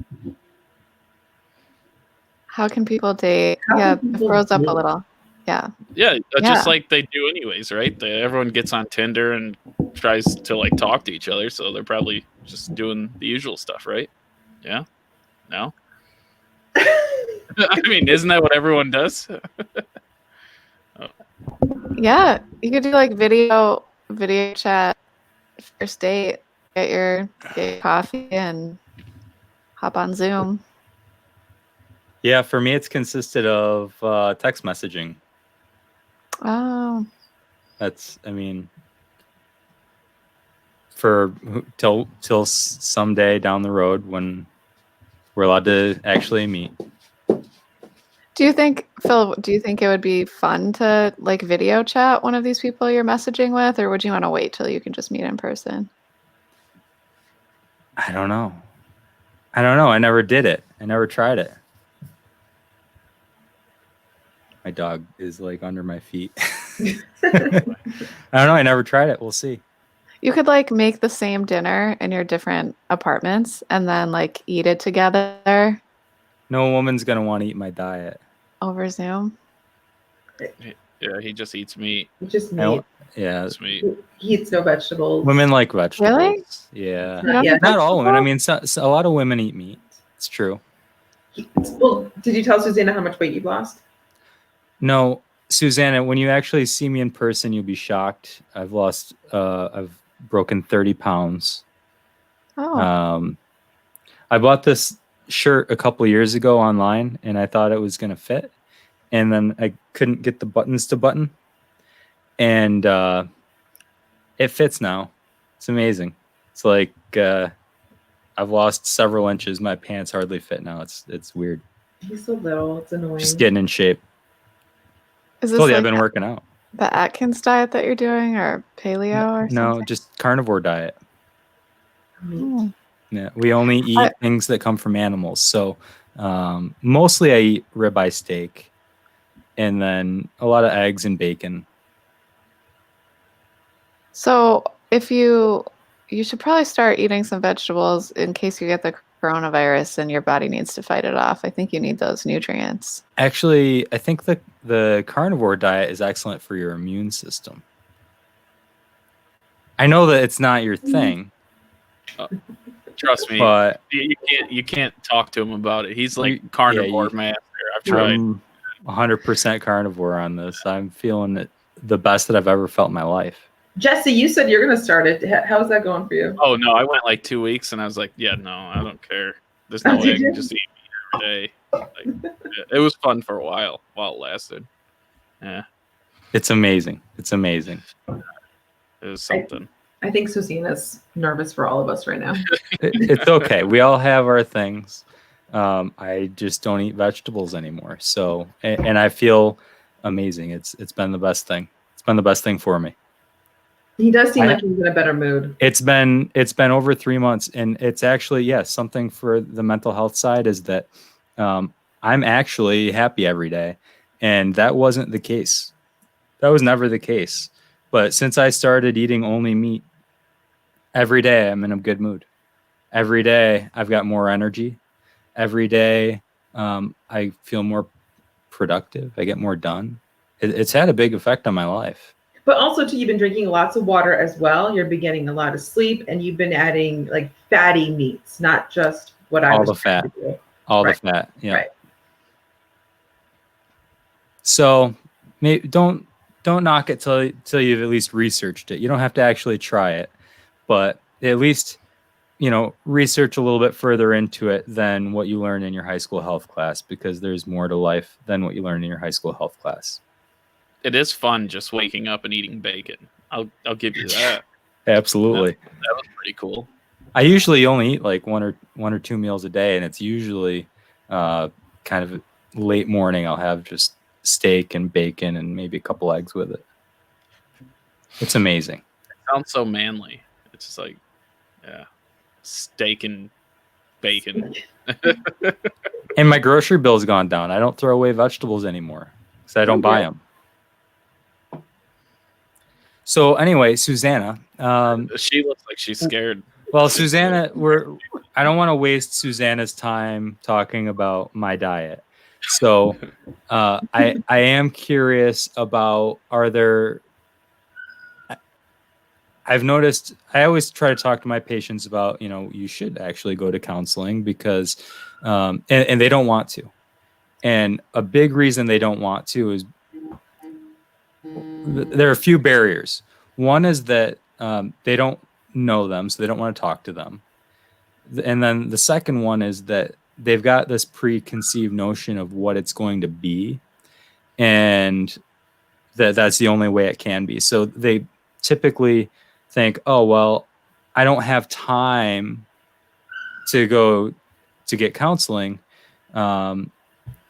How can people date? How Yeah, can it people froze up date? a little. Yeah. Yeah, Yeah. just like they do anyways, right? Everyone gets on Tinder and tries to like talk to each other, so they're probably just doing the usual stuff, right? Yeah. No. I mean, isn't that what everyone does? Yeah. You could do like video chat, first date, get your coffee and hop on Zoom. Yeah, for me, it's consisted of text messaging. Oh. I mean, till someday down the road when we're allowed to actually meet. Phil, do you think it would be fun to like video chat one of these people you're messaging with, or would you want to wait till you can just meet in person? I don't know. I never did it. I never tried it. My dog is like under my feet. I don't know. I never tried it. We'll see. You could like make the same dinner in your different apartments and then like eat it together No woman's gonna want to eat my diet. over Zoom. Yeah, he just eats meat. Just I don't- meat. Yeah, It's meat. He eats no vegetables. women like vegetables. Really? Yeah, You don't Yeah. eat not all women. I vegetables? mean, a lot of women eat meat. It's true. Well, did you tell Susanna how much weight you've lost? No, Susanna, when you actually see me in person, you'll be shocked. I've broken 30 pounds. Oh. I bought this shirt a couple years ago online and I thought it was going to fit. And then I couldn't get the buttons to button. And it fits now. It's amazing. It's like I've lost several inches. My pants hardly fit now. It's weird. He's so little. It's annoying. Just getting in shape. Is this Told you I've like been working out. the Atkins diet that you're doing, or paleo, or No, something? just carnivore diet. Hmm. Yeah, we only eat things that come from animals. So mostly I eat ribeye steak, and then a lot of eggs and bacon. So if you should probably start eating some vegetables in case you get the coronavirus and your body needs to fight it off. I think you need those nutrients. Actually, I think the carnivore diet is excellent for your immune system. I know that it's not your thing, Trust me, but you can't talk to him about it. He's like You- carnivore yeah, master. I've tried. I'm 100% carnivore on this. I'm feeling it the best that I've ever felt in my life. Jesse, you said you're going to start it. How's that going for you? Oh no, I went like 2 weeks and I was like, yeah, no, I don't care. There's no way I can just eat meat every day. Like, it was fun for a while it lasted. Yeah, It's amazing. It's amazing. it was something. I think Susanna's nervous for all of us right now. It's okay. We all have our things. I just don't eat vegetables anymore. So, and I feel amazing. It's been the best thing. It's been the best thing for me. He does seem like he's in a better mood. It's been over 3 months, and it's actually, yes, something for the mental health side is that I'm actually happy every day, and that wasn't the case. That was never the case. But since I started eating only meat, every day I'm in a good mood. Every day I've got more energy. Every day I feel more productive. I get more done. It's had a big effect on my life. But also, too, you've been drinking lots of water as well. You're been getting a lot of sleep, and you've been adding like fatty meats, not just what I All was the fat. trying to do. All Right. the fat. Yeah. Right. So maybe don't knock it till you've at least researched it. You don't have to actually try it, but at least research a little bit further into it than what you learn in your high school health class, because there's more to life than what you learn in your high school health class. It is fun just waking up and eating bacon. I'll give you that. Absolutely. That was pretty cool. I usually only eat like one or two meals a day, and it's usually kind of late morning. I'll have just steak and bacon and maybe a couple eggs with it. It's amazing. It sounds so manly. It's just like, yeah, steak and bacon. And my grocery bill's gone down. I don't throw away vegetables anymore because I don't buy them. So anyway, Susanna. She looks like she's scared. Well, Susanna, I don't want to waste Susanna's time talking about my diet. So I am curious about, I've noticed, I always try to talk to my patients about, you should actually go to counseling because, and they don't want to. And a big reason they don't want to is there are a few barriers. One is that they don't know them, so they don't want to talk to them. And then the second one is that they've got this preconceived notion of what it's going to be, and that's the only way it can be. So they typically think, oh, well, I don't have time to go to get counseling.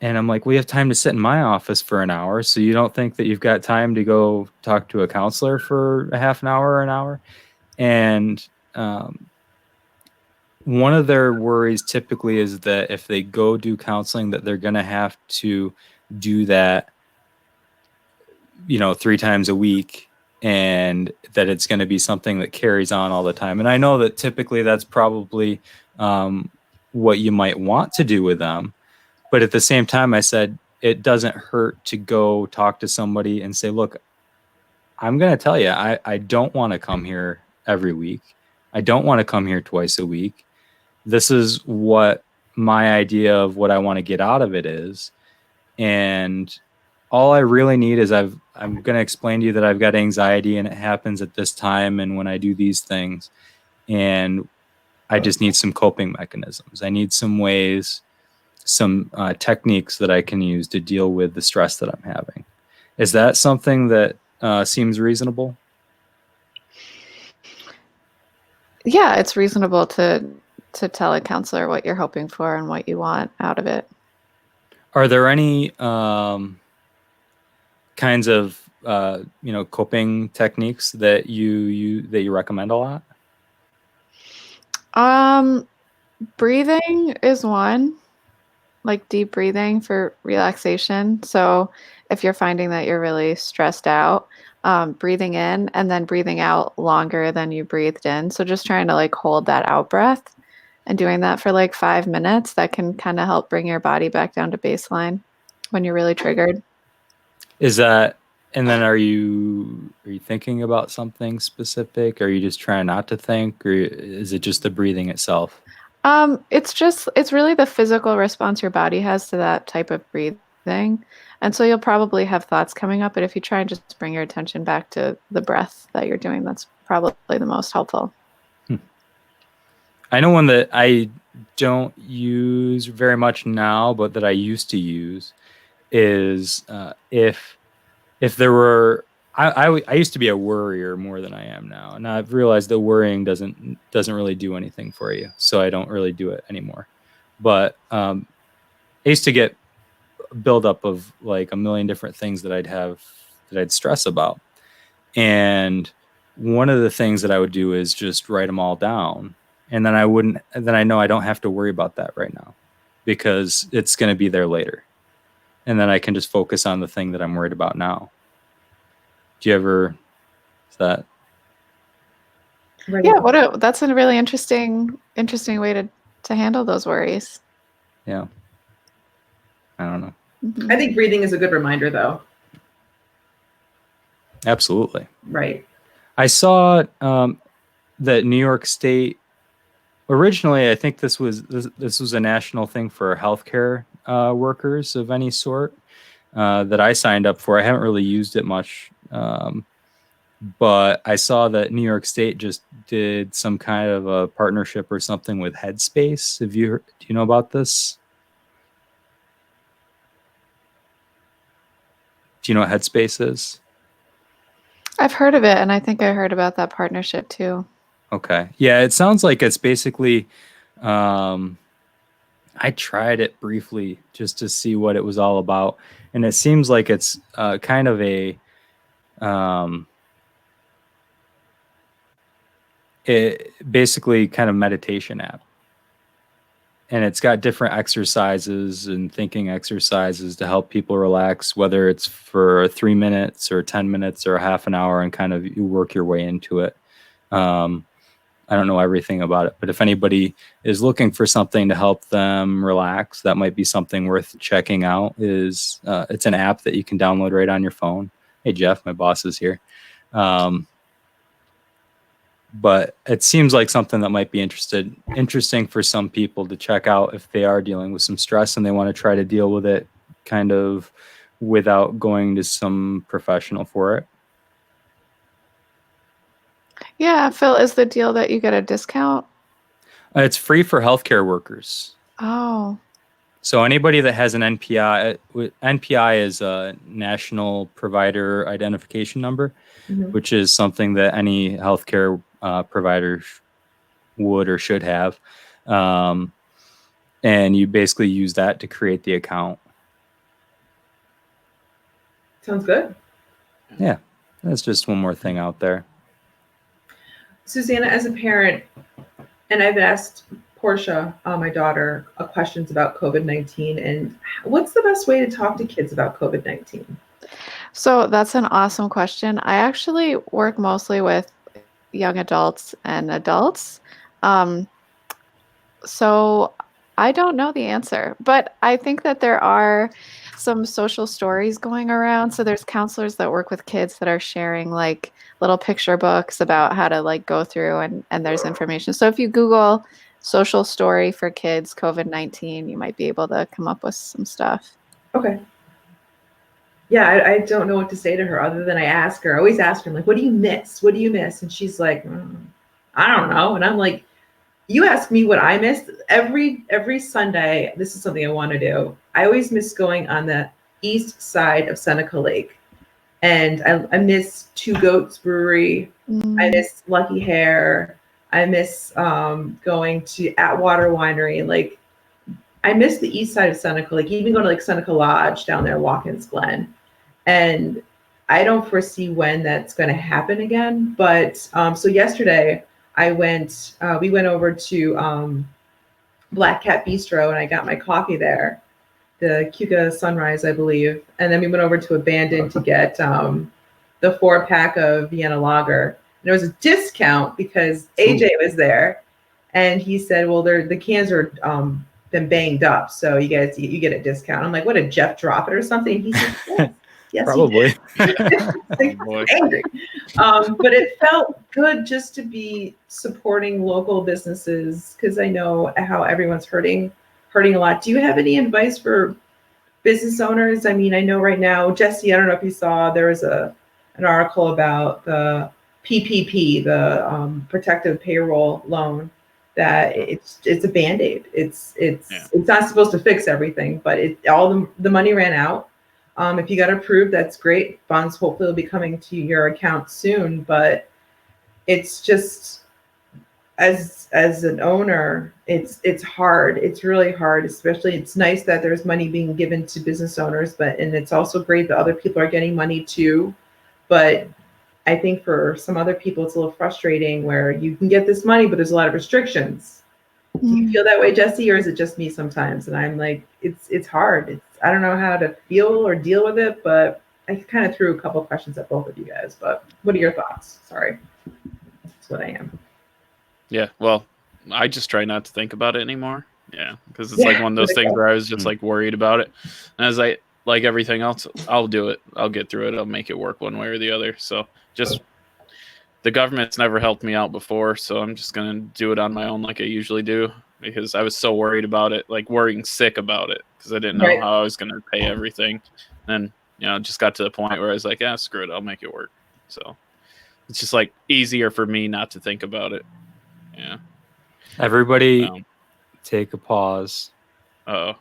And I'm like, we have time to sit in my office for an hour. So you don't think that you've got time to go talk to a counselor for a half an hour or an hour? And one of their worries typically is that if they go do counseling, that they're going to have to do that, 3 times a week, and that it's going to be something that carries on all the time. And I know that typically that's probably what you might want to do with them. But at the same time, I said, it doesn't hurt to go talk to somebody and say, look, I'm going to tell you, I don't want to come here every week. I don't want to come here twice a week. This is what my idea of what I want to get out of it is. And all I really need is I'm going to explain to you that I've got anxiety and it happens at this time and when I do these things. And I just need some coping mechanisms. I need some ways, some techniques that I can use to deal with the stress that I'm having. Is that something that seems reasonable? Yeah, it's reasonable to tell a counselor what you're hoping for and what you want out of it. Are there any kinds of coping techniques that you recommend a lot? Breathing is one, like deep breathing for relaxation. So if you're finding that you're really stressed out, breathing in and then breathing out longer than you breathed in. So just trying to like hold that out breath and doing that for like 5 minutes, that can kind of help bring your body back down to baseline when you're really triggered. Is that, and then are you thinking about something specific? Or are you just trying not to think, or is it just the breathing itself? It's really the physical response your body has to that type of breathing. And so you'll probably have thoughts coming up, but if you try and just bring your attention back to the breath that you're doing, that's probably the most helpful. I know one that I don't use very much now, but that I used to use is if there were, I used to be a worrier more than I am now, and I've realized that worrying doesn't really do anything for you, so I don't really do it anymore. But I used to get buildup of like a million different things that I'd stress about, and one of the things that I would do is just write them all down, and then I know I don't have to worry about that right now because it's going to be there later, and then I can just focus on the thing that I'm worried about now. Do you ever, is that? Right. Yeah, that's a really interesting way to handle those worries. Yeah. I don't know. Mhm. I think breathing is a good reminder, though. Absolutely. Right. I saw that New York State, originally, I think this was a national thing for healthcare workers of any sort that I signed up for. I haven't really used it much. But I saw that New York State just did some kind of a partnership or something with Headspace. Do you know about this? Do you know what Headspace is? I've heard of it, and I think I heard about that partnership too. Okay. Yeah, it sounds like it's basically, I tried it briefly just to see what it was all about. And it seems like it's kind of a, basically kind of meditation app. And it's got different exercises and thinking exercises to help people relax, whether it's for 3 minutes or 10 minutes or a half an hour, and kind of you work your way into it. I don't know everything about it, but if anybody is looking for something to help them relax, that might be something worth checking out. It's an app that you can download right on your phone. Hey, Jeff, my boss is here. But it seems like something that might be interesting for some people to check out if they are dealing with some stress and they want to try to deal with it kind of without going to some professional for it. Yeah, Phil, is the deal that you get a discount? It's free for healthcare workers. Oh. So anybody that has an NPI, NPI is a National Provider Identification Number, which is something that any healthcare provider would or should have. And you basically use that to create the account. Sounds good. Yeah, that's just one more thing out there. Susanna, as a parent, and I've asked Portia, my daughter, questions about COVID-19, and what's the best way to talk to kids about COVID-19? So that's an awesome question. I actually work mostly with young adults and adults. So I don't know the answer, but I think that there are some social stories going around. So there's counselors that work with kids that are sharing like little picture books about how to like go through, and there's information. So if you Google social story for kids COVID-19, you might be able to come up with some stuff. Okay. Yeah, I don't know what to say to her other than I always ask her, I'm like, what do you miss? What do you miss? And she's like, I don't know. And I'm like, you ask me what I miss every Sunday. This is something I want to do. I always miss going on the east side of Seneca Lake. And I miss Two Goats Brewery. I miss Lucky Hare. I miss going to Atwater Winery. Like, I miss the east side of Seneca Lake. Even go to like Seneca Lodge down there, Watkins Glen. And I don't foresee when that's going to happen again. But so yesterday we went over to Black Cat Bistro and I got my coffee there, the Cuca Sunrise, I believe. And then we went over to Abandon to get the 4-pack of Vienna Lager. And there was a discount because AJ was there. And he said, well, the cans are been banged up. So you get a discount. I'm like, what, did Jeff drop it or something? He said, yes. Yes, Probably. Angry. But it felt good just to be supporting local businesses because I know how everyone's hurting a lot. Do you have any advice for business owners? I mean, I know right now, Jesse, I don't know if you saw, there was an article about the PPP, the protective payroll loan, that it's a Band-Aid. It's not supposed to fix everything, but all the money ran out. If you got approved, that's great. Funds hopefully will be coming to your account soon, but it's just as an owner, it's hard. It's really hard, especially it's nice that there's money being given to business owners, and it's also great that other people are getting money too. But I think for some other people, it's a little frustrating where you can get this money, but there's a lot of restrictions. Do you feel that way, Jesse, or is it just me sometimes? And I'm like, it's hard. I don't know how to feel or deal with it, but I kind of threw a couple of questions at both of you guys. But what are your thoughts? Sorry, that's what I am. Yeah, well, I just try not to think about it anymore. Yeah, because it's like one of those things where I was just like worried about it, and as I like everything else, I'll do it. I'll get through it. I'll make it work one way or the other. So just. The government's never helped me out before, so I'm just going to do it on my own like I usually do because I was so worried about it, like worrying sick about it because I didn't know how I was going to pay everything. And, just got to the point where I was like, screw it, I'll make it work. So it's just like easier for me not to think about it. Yeah. Everybody take a pause and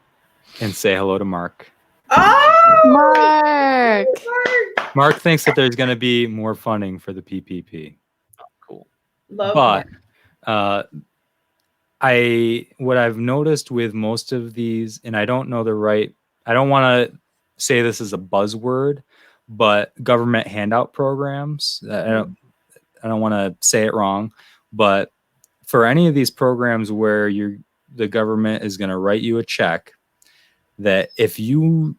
say hello to Mark. Oh, Mark thinks that there's going to be more funding for the PPP. Oh, cool. Love but what I've noticed with most of these, and I don't know I don't want to say this is a buzzword, but government handout programs. I don't want to say it wrong, but for any of these programs where the government is going to write you a check, that if you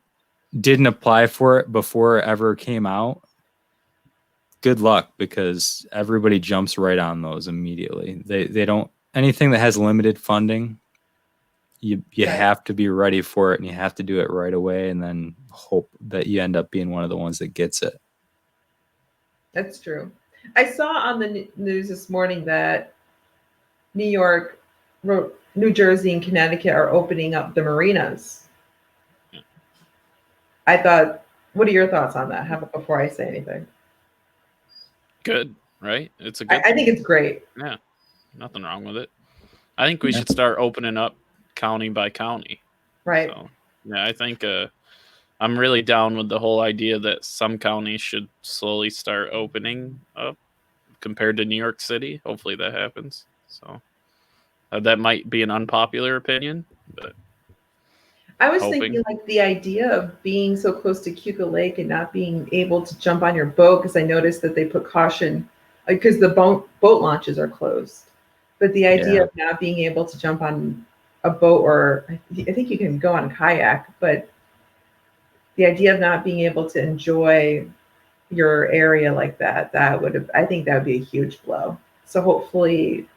didn't apply for it before it ever came out, good luck, because everybody jumps right on those immediately. They don't, anything that has limited funding, you have to be ready for it and you have to do it right away and then hope that you end up being one of the ones that gets it. That's true. I saw on the news this morning that New York, New Jersey, and Connecticut are opening up the marinas. I thought, what are your thoughts on that? Before I say anything. Good, right? It's a good. I think it's great. Yeah, nothing wrong with it. I think we should start opening up county by county. Right. So, yeah, I think I'm really down with the whole idea that some counties should slowly start opening up compared to New York City. Hopefully that happens. So that might be an unpopular opinion, but I was thinking like the idea of being so close to Cuca Lake and not being able to jump on your boat, because I noticed that they put caution because the boat launches are closed. But the idea of not being able to jump on a boat, or I think you can go on a kayak, but the idea of not being able to enjoy your area like that, I think that would be a huge blow. So hopefully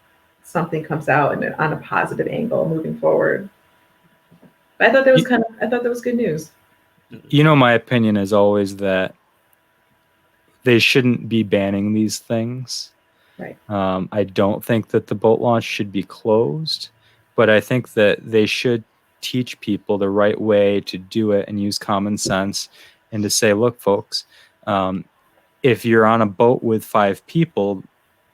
something comes out on a positive angle moving forward. But I thought that was good news. My opinion is always that they shouldn't be banning these things. Right. I don't think that the boat launch should be closed, but I think that they should teach people the right way to do it and use common sense and to say, look, folks, if you're on a boat with 5 people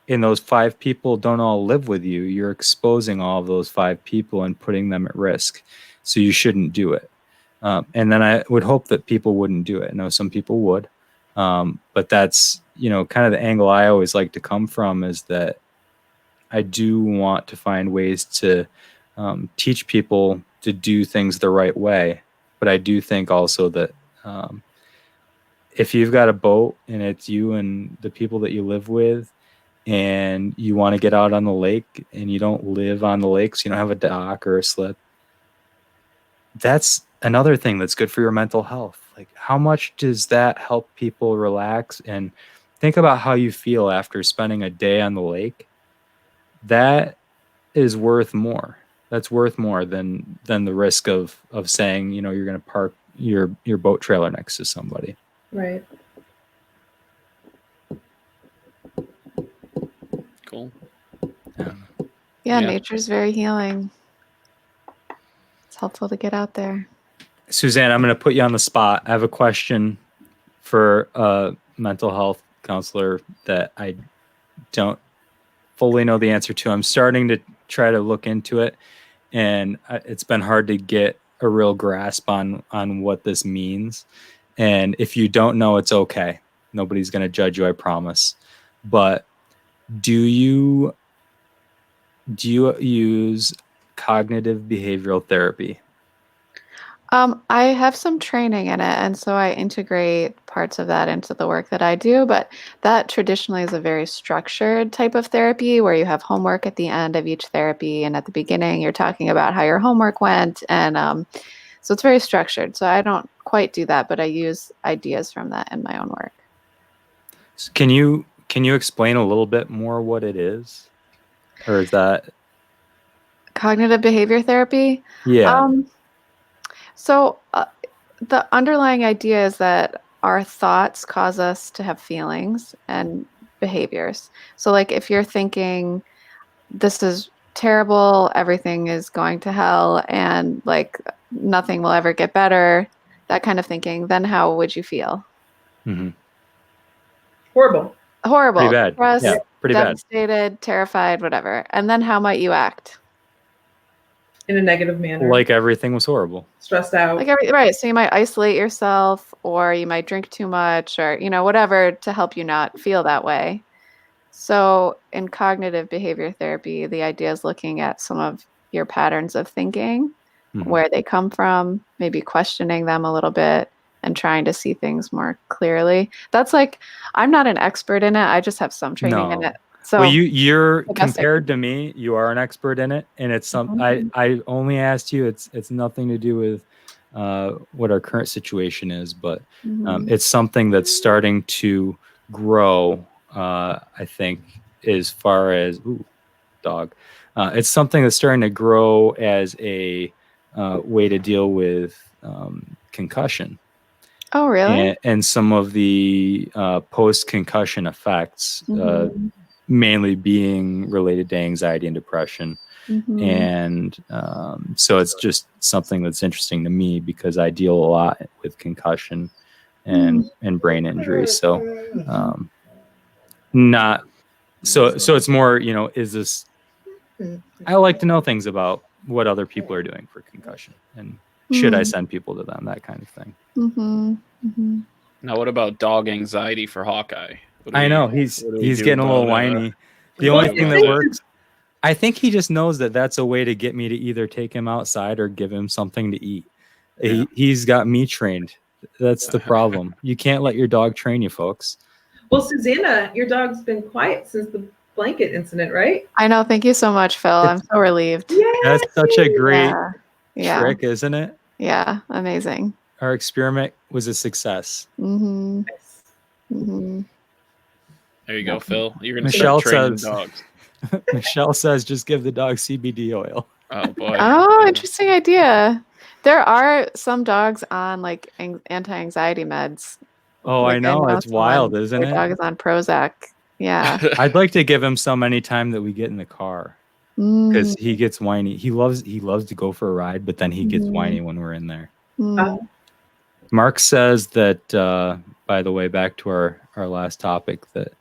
and those 5 people don't all live with you, you're exposing all of those 5 people and putting them at risk. So you shouldn't do it. And then I would hope that people wouldn't do it. I know some people would. But that's, kind of the angle I always like to come from, is that I do want to find ways to teach people to do things the right way. But I do think also that if you've got a boat and it's you and the people that you live with, and you want to get out on the lake and you don't live on the lake, so you don't have a dock or a slip, that's another thing that's good for your mental health. Like, how much does that help people relax? And think about how you feel after spending a day on the lake. That is worth more. That's worth more than the risk of saying, you know, you're going to park your boat trailer next to somebody. Right. Cool. Yeah, Yeah. nature's very healing. It's helpful to get out there. Suzanne, I'm going to put you on the spot. I have a question for a mental health counselor that I don't fully know the answer to. I'm starting to try to look into it, and it's been hard to get a real grasp on what this means. And if you don't know, it's okay. Nobody's going to judge you, I promise. But do you use cognitive behavioral therapy? I have some training in it, and so I integrate parts of that into the work that I do, but that traditionally is a very structured type of therapy where you have homework at the end of each therapy, and at the beginning you're talking about how your homework went, and so it's very structured. So I don't quite do that, but I use ideas from that in my own work. Can you explain a little bit more what it is? Or is that Cognitive behavior therapy? Yeah. So the underlying idea is that our thoughts cause us to have feelings and behaviors. So like if you're thinking, this is terrible, everything is going to hell, and like nothing will ever get better, that kind of thinking, then how would you feel? Mhm. Horrible. Horrible, Pretty bad. depressed, Yeah, pretty bad. devastated, terrified, whatever. And then how might you act? In a negative manner. Like everything was horrible. Stressed out. Like right. So you might isolate yourself, or you might drink too much, or whatever to help you not feel that way. So in cognitive behavior therapy, the idea is looking at some of your patterns of thinking, where they come from, maybe questioning them a little bit and trying to see things more clearly. That's like, I'm not an expert in it. I just have some training in it. So well, you're the best I compared to me, you are an expert in it, and it's some. I only asked you. It's nothing to do with what our current situation is, but it's something that's starting to grow. I think as far as dog, it's something that's starting to grow as a way to deal with concussion. Oh, really? And some of the post-concussion effects. Mainly being related to anxiety and depression. And so it's just something that's interesting to me because I deal a lot with concussion and brain injuries. So so it's more, is this, I like to know things about what other people are doing for concussion, and should I send people to them, that kind of thing. Now, what about dog anxiety for Hawkeye? I know he's getting a little whiny. The only thing that works, I think he just knows that that's a way to get me to either take him outside or give him something to eat. He's got me trained. That's the problem. You can't let your dog train you, folks. Well, Susanna, your dog's been quiet since the blanket incident, right? I know. Thank you so much, Phil. I'm so relieved. That's such a great trick, isn't it? Yeah, amazing. Our experiment was a success. There you go, Phil. You're gonna Michelle start training says, dogs. Michelle says, just give the dog CBD oil. Oh boy. Oh, interesting idea. There are some dogs on like anti-anxiety meds. Oh, Like, I know. It's wild, isn't it? Their dog is on Prozac. Yeah. I'd like to give him some anytime that we get in the car, because he gets whiny. He loves to go for a ride, but then he gets whiny when we're in there. Mark says that, by the way, back to our last topic, that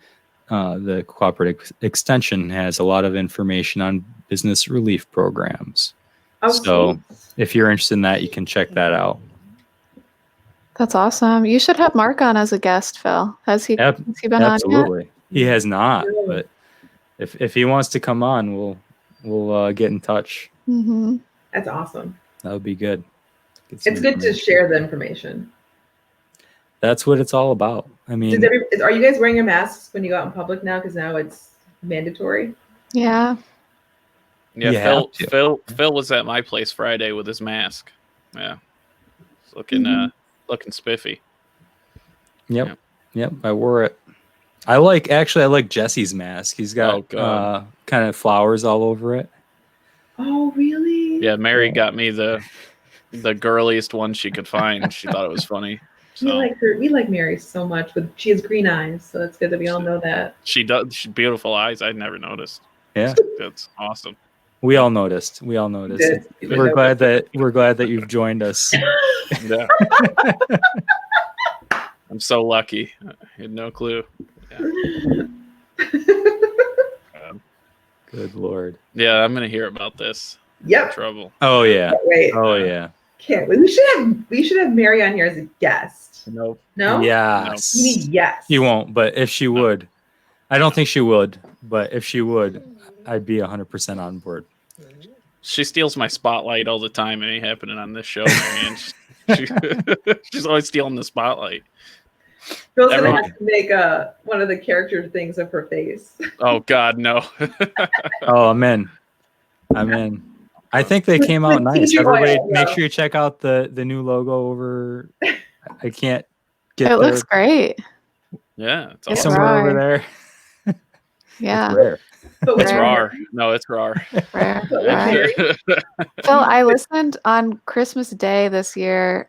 the cooperative extension has a lot of information on business relief programs. So if you're interested in that, you can check that out. That's awesome. You should have Mark on as a guest, Phil. Has he been on yet? Absolutely. He has not, but if he wants to come on, we'll get in touch. That's awesome. That would be good. It's good to share the information. That's what it's all about. I mean, Are you guys wearing your masks when you go out in public now? Because now it's mandatory. Yeah. Yeah, You have to. Phil was at my place Friday with his mask. Yeah, it's looking spiffy. Yep. I wore it. I like Jesse's mask. He's got kind of flowers all over it. Oh, really? Yeah, Mary got me the girliest one she could find. She thought it was funny. So. We like her. We like Mary so much. She has green eyes, so that's good that we all know that. She does. She beautiful eyes. I'd never noticed. Yeah, that's awesome. We all noticed. We're glad that you've joined us. Yeah. I'm so lucky. I had no clue. Yeah. Good Lord. Yeah, I'm gonna hear about this. Yep. Trouble. Oh yeah. Wait. Oh yeah. Can't we? We should have Mary on here as a guest. Nope. No. Yes. You mean yes? You won't, but if she would, I don't think she would. But if she would, I'd be 100% on board. She steals my spotlight all the time. It ain't happening on this show, man. She's always stealing the spotlight. Phil's gonna have to make one of the character things of her face. Oh God, no. Oh, I'm in. I think they came out nice. Everybody, make sure you check out the new logo over. I can't get it. Looks great. Yeah, it's awesome. Somewhere over there. Yeah. It's rare. It's RAHR. No, it's RAHR. Phil, I listened on Christmas Day this year.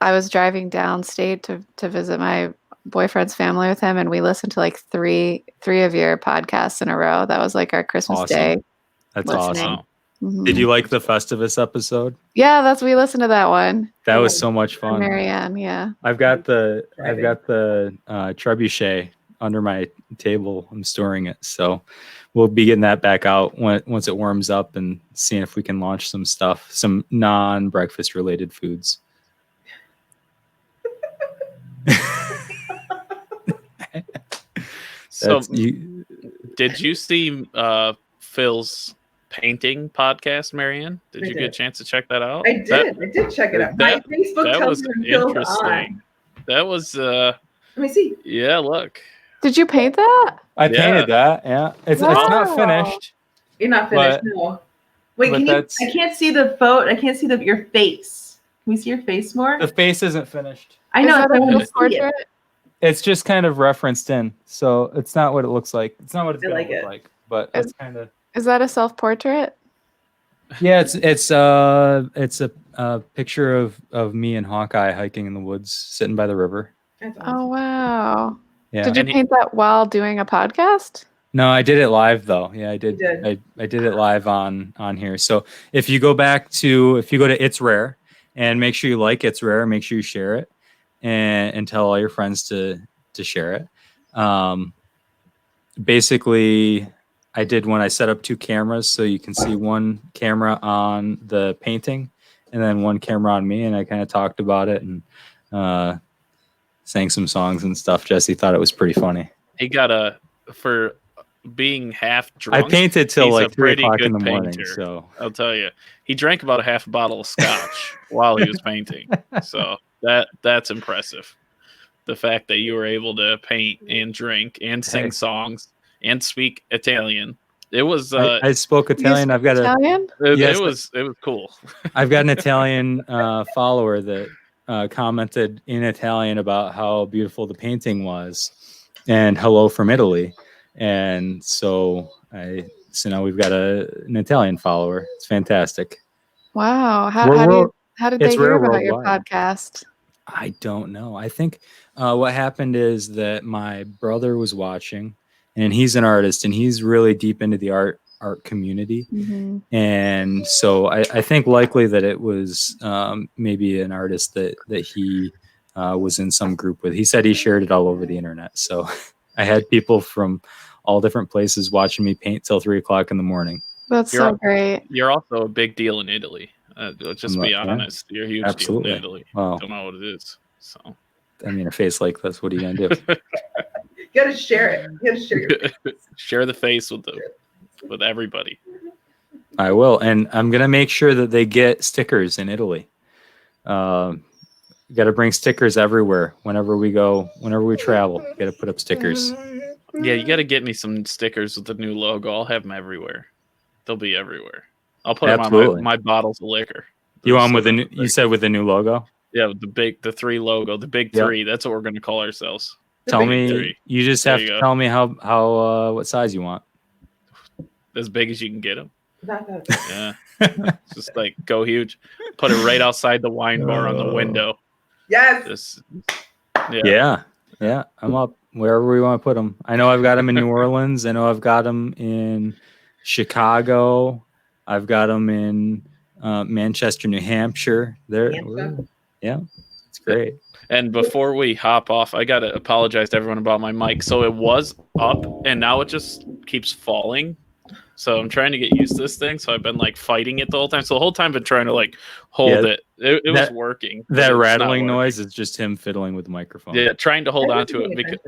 I was driving downstate to visit my boyfriend's family with him, and we listened to like three of your podcasts in a row. That was like our Christmas Day. That's listening. awesome. Mm-hmm. Did you like the Festivus episode? Yeah, we listened to that one. That was so much fun. Marianne, yeah. I've got the trebuchet under my table. I'm storing it, so we'll be getting that back out once it warms up and seeing if we can launch some stuff, some non-breakfast related foods. So, did you see Phil's painting podcast, Marianne? Did you get a chance to check that out? I did check it out. My Facebook tells me interesting. That was let me see. Yeah, look. Did you paint that? I painted that. Yeah, it's not finished. You're not finished. No. Wait, I can't see the photo. I can't see your face. Can we see your face more? The face isn't finished. I know. It's a portrait. It's just kind of referenced in, so it's not what it looks like. It's not what it's gonna look like, but it's kind of. Is that a self-portrait? Yeah, it's a picture of me and Hawkeye hiking in the woods, sitting by the river. That's awesome. Oh wow! Yeah. Did you paint that while doing a podcast? No, I did it live though. Yeah, I did. You did. I did it live on here. So if you go to It's Rare and make sure you like It's Rare, make sure you share it and tell all your friends to share it. Basically, I did when I set up two cameras, so you can see one camera on the painting and then one camera on me, and I kind of talked about it and sang some songs and stuff. Jesse thought it was pretty funny. He got for being half drunk. I painted till like 3 o'clock in the morning. So I'll tell you, he drank about a half a bottle of scotch while he was painting. So that's impressive. The fact that you were able to paint and drink and sing songs and speak Italian. It was. I spoke Italian. I've got Italian. It was cool. I've got an Italian follower that commented in Italian about how beautiful the painting was, and hello from Italy. And so now we've got an Italian follower. It's fantastic. Wow. How did they hear about your podcast? I don't know. I think what happened is that my brother was watching, and he's an artist, and he's really deep into the art community. Mm-hmm. And so I think likely that it was maybe an artist that he was in some group with. He said he shared it all over the internet. So I had people from all different places watching me paint till 3 o'clock in the morning. That's so great. You're also a big deal in Italy. Just be honest. You're a huge deal in Italy. Well, don't know what it is. So, I mean, a face like this, what are you going to do? You got to share it. You got to share your face. Share the face with everybody. I will. And I'm going to make sure that they get stickers in Italy. got to bring stickers everywhere. Whenever we travel, got to put up stickers. Yeah, you got to get me some stickers with the new logo. I'll have them everywhere. They'll be everywhere. I'll put them on my bottles of liquor. You want with the new? You said with the new logo? Yeah, with the three logo, the big three. That's what we're going to call ourselves. Tell me. Three. You just have to tell me how what size you want. As big as you can get them. Yeah. Just like go huge. Put it right outside the wine bar on the window. Yes. Yeah. I'm up wherever we want to put them. I know I've got them in New Orleans. I know I've got them in Chicago. I've got them in Manchester, New Hampshire. Yeah, it's great. And before we hop off, I got to apologize to everyone about my mic. So it was up, and now it just keeps falling. So I'm trying to get used to this thing. So I've been like fighting it the whole time. So the whole time I've been trying to like hold it. It was working. That rattling noise is just him fiddling with the microphone. Yeah, trying to hold on to it because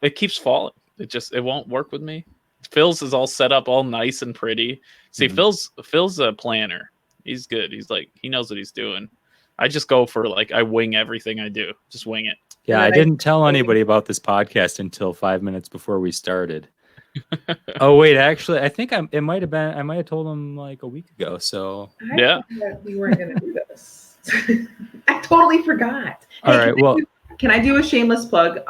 it keeps falling. It won't work with me. Phil's is all set up, all nice and pretty. See, Phil's a planner. He's good. He's like, he knows what he's doing. I just go for I wing everything I do. Just wing it. Yeah, I didn't tell anybody about this podcast until 5 minutes before we started. Oh wait, actually, I think I might have told them like a week ago. So yeah, we weren't gonna do this. I totally forgot. All right, can I do a shameless plug?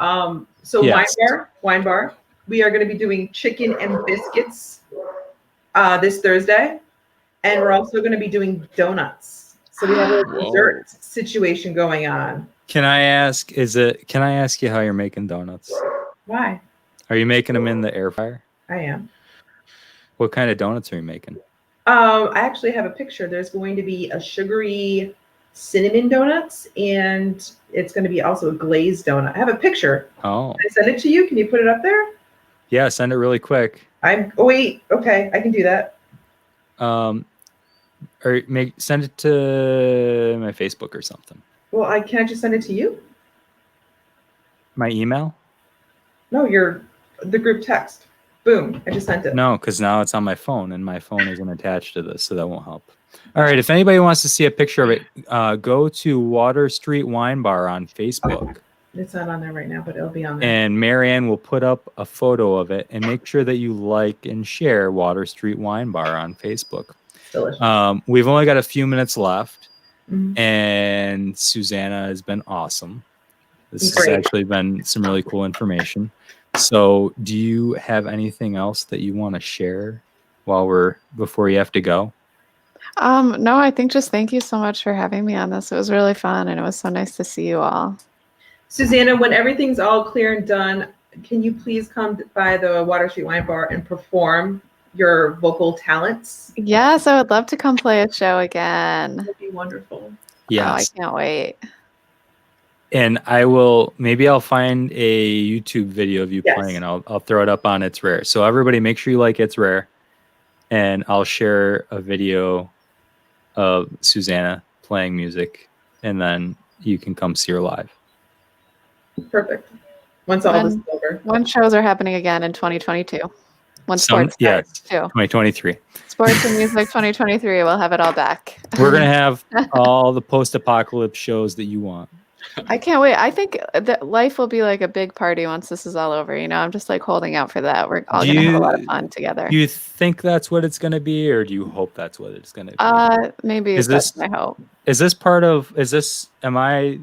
So yes. Wine bar. We are going to be doing chicken and biscuits this Thursday, and we're also going to be doing donuts. So we have a dessert situation going on. Can I ask you how you're making donuts? Why? Are you making them in the air fryer? I am. What kind of donuts are you making? I actually have a picture. There's going to be a sugary cinnamon donuts, and it's going to be also a glazed donut. I have a picture. Oh. Can I send it to you? Can you put it up there? Yeah, send it really quick. Wait. Okay, I can do that. Or send it to my Facebook or something. Well, can I just send it to you? My email? No, the group text. Boom, I just sent it. No, because now it's on my phone, and my phone isn't attached to this, so that won't help. All right, if anybody wants to see a picture of it, go to Water Street Wine Bar on Facebook. It's not on there right now, but it'll be on there. And Marianne will put up a photo of it, and make sure that you like and share Water Street Wine Bar on Facebook. Delicious. We've only got a few minutes left, and Susanna has been awesome. This has actually been some really cool information. So do you have anything else that you want to share before you have to go? No, I think just thank you so much for having me on this. It was really fun, and it was so nice to see you all. Susanna, when everything's all clear and done, can you please come by the Water Street Wine Bar and perform your vocal talents? Yes, I would love to come play a show again. That would be wonderful. Yes. Oh, I can't wait. And maybe I'll find a YouTube video of you playing, and I'll throw it up on It's Rare. So everybody make sure you like It's Rare, and I'll share a video of Susanna playing music, and then you can come see her live. Perfect. Once all this is over. When shows are happening again in 2022. When sports starts too. 2023. Sports and music 2023. We'll have it all back. We're going to have all the post-apocalypse shows that you want. I can't wait. I think that life will be like a big party once this is all over. I'm just like holding out for that. We're all going to have a lot of fun together. Do you think that's what it's going to be, or do you hope that's what it's going to be? Maybe that's my hope. Am I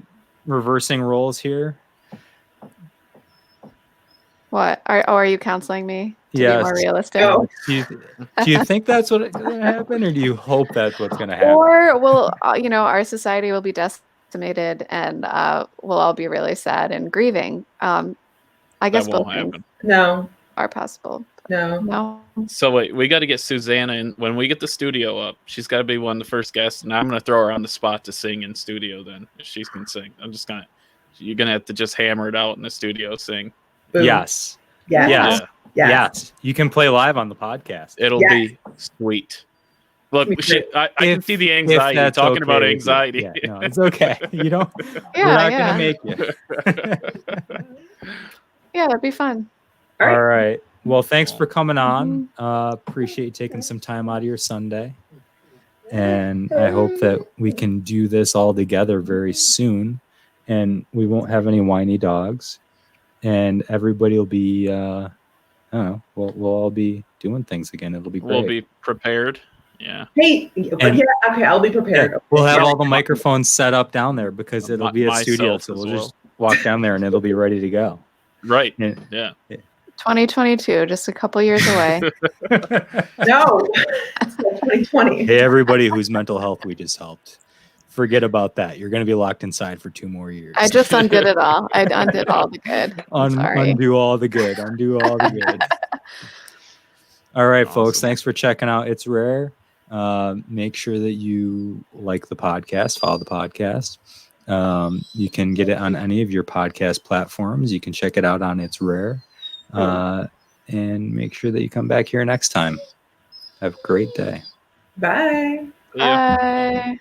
reversing roles here? What? Are you counseling me to be more realistic? No. Do you think that's what's going to happen, or do you hope that's what's going to happen? Or will our society will be decimated, and we'll all be really sad and grieving. I guess both things are possible. No. So wait, we got to get Susanna in. When we get the studio up, she's got to be one of the first guests, and I'm going to throw her on the spot to sing in studio. Then if she can sing, you're going to have to just hammer it out in the studio, sing. Boom. Yes. You can play live on the podcast. It'll be sweet. Look, I can see the anxiety. Talking about anxiety. Yeah, no, it's okay. You don't. We're not gonna make you. Yeah, that'd be fun. All right. Well, thanks for coming on. Appreciate you taking some time out of your Sunday, and I hope that we can do this all together very soon. and we won't have any whiny dogs, and everybody will be I don't know, we'll all be doing things again. It'll be great. We'll be prepared. Yeah. Hey, And- yeah, okay, I'll be prepared. Yeah, we'll have Okay. all the microphones set up down there because it'll be a studio, Myself so as we'll well. just walk down there and it'll be ready to go. Right. Yeah. Yeah. 2022, just a couple years away. No, it's still 2020. Hey, everybody whose mental health we just helped, forget about that. You're going to be locked inside for 2 more years. I just undid it all. I undid all the good. I'm sorry. Undo all the good. Undo all the good. All right, folks. Awesome. Thanks for checking out It's Rare. Make sure that you like the podcast, follow the podcast. You can get it on any of your podcast platforms. You can check it out on It's Rare. And make sure that you come back here next time. Have a great day. Bye. Yeah. Bye.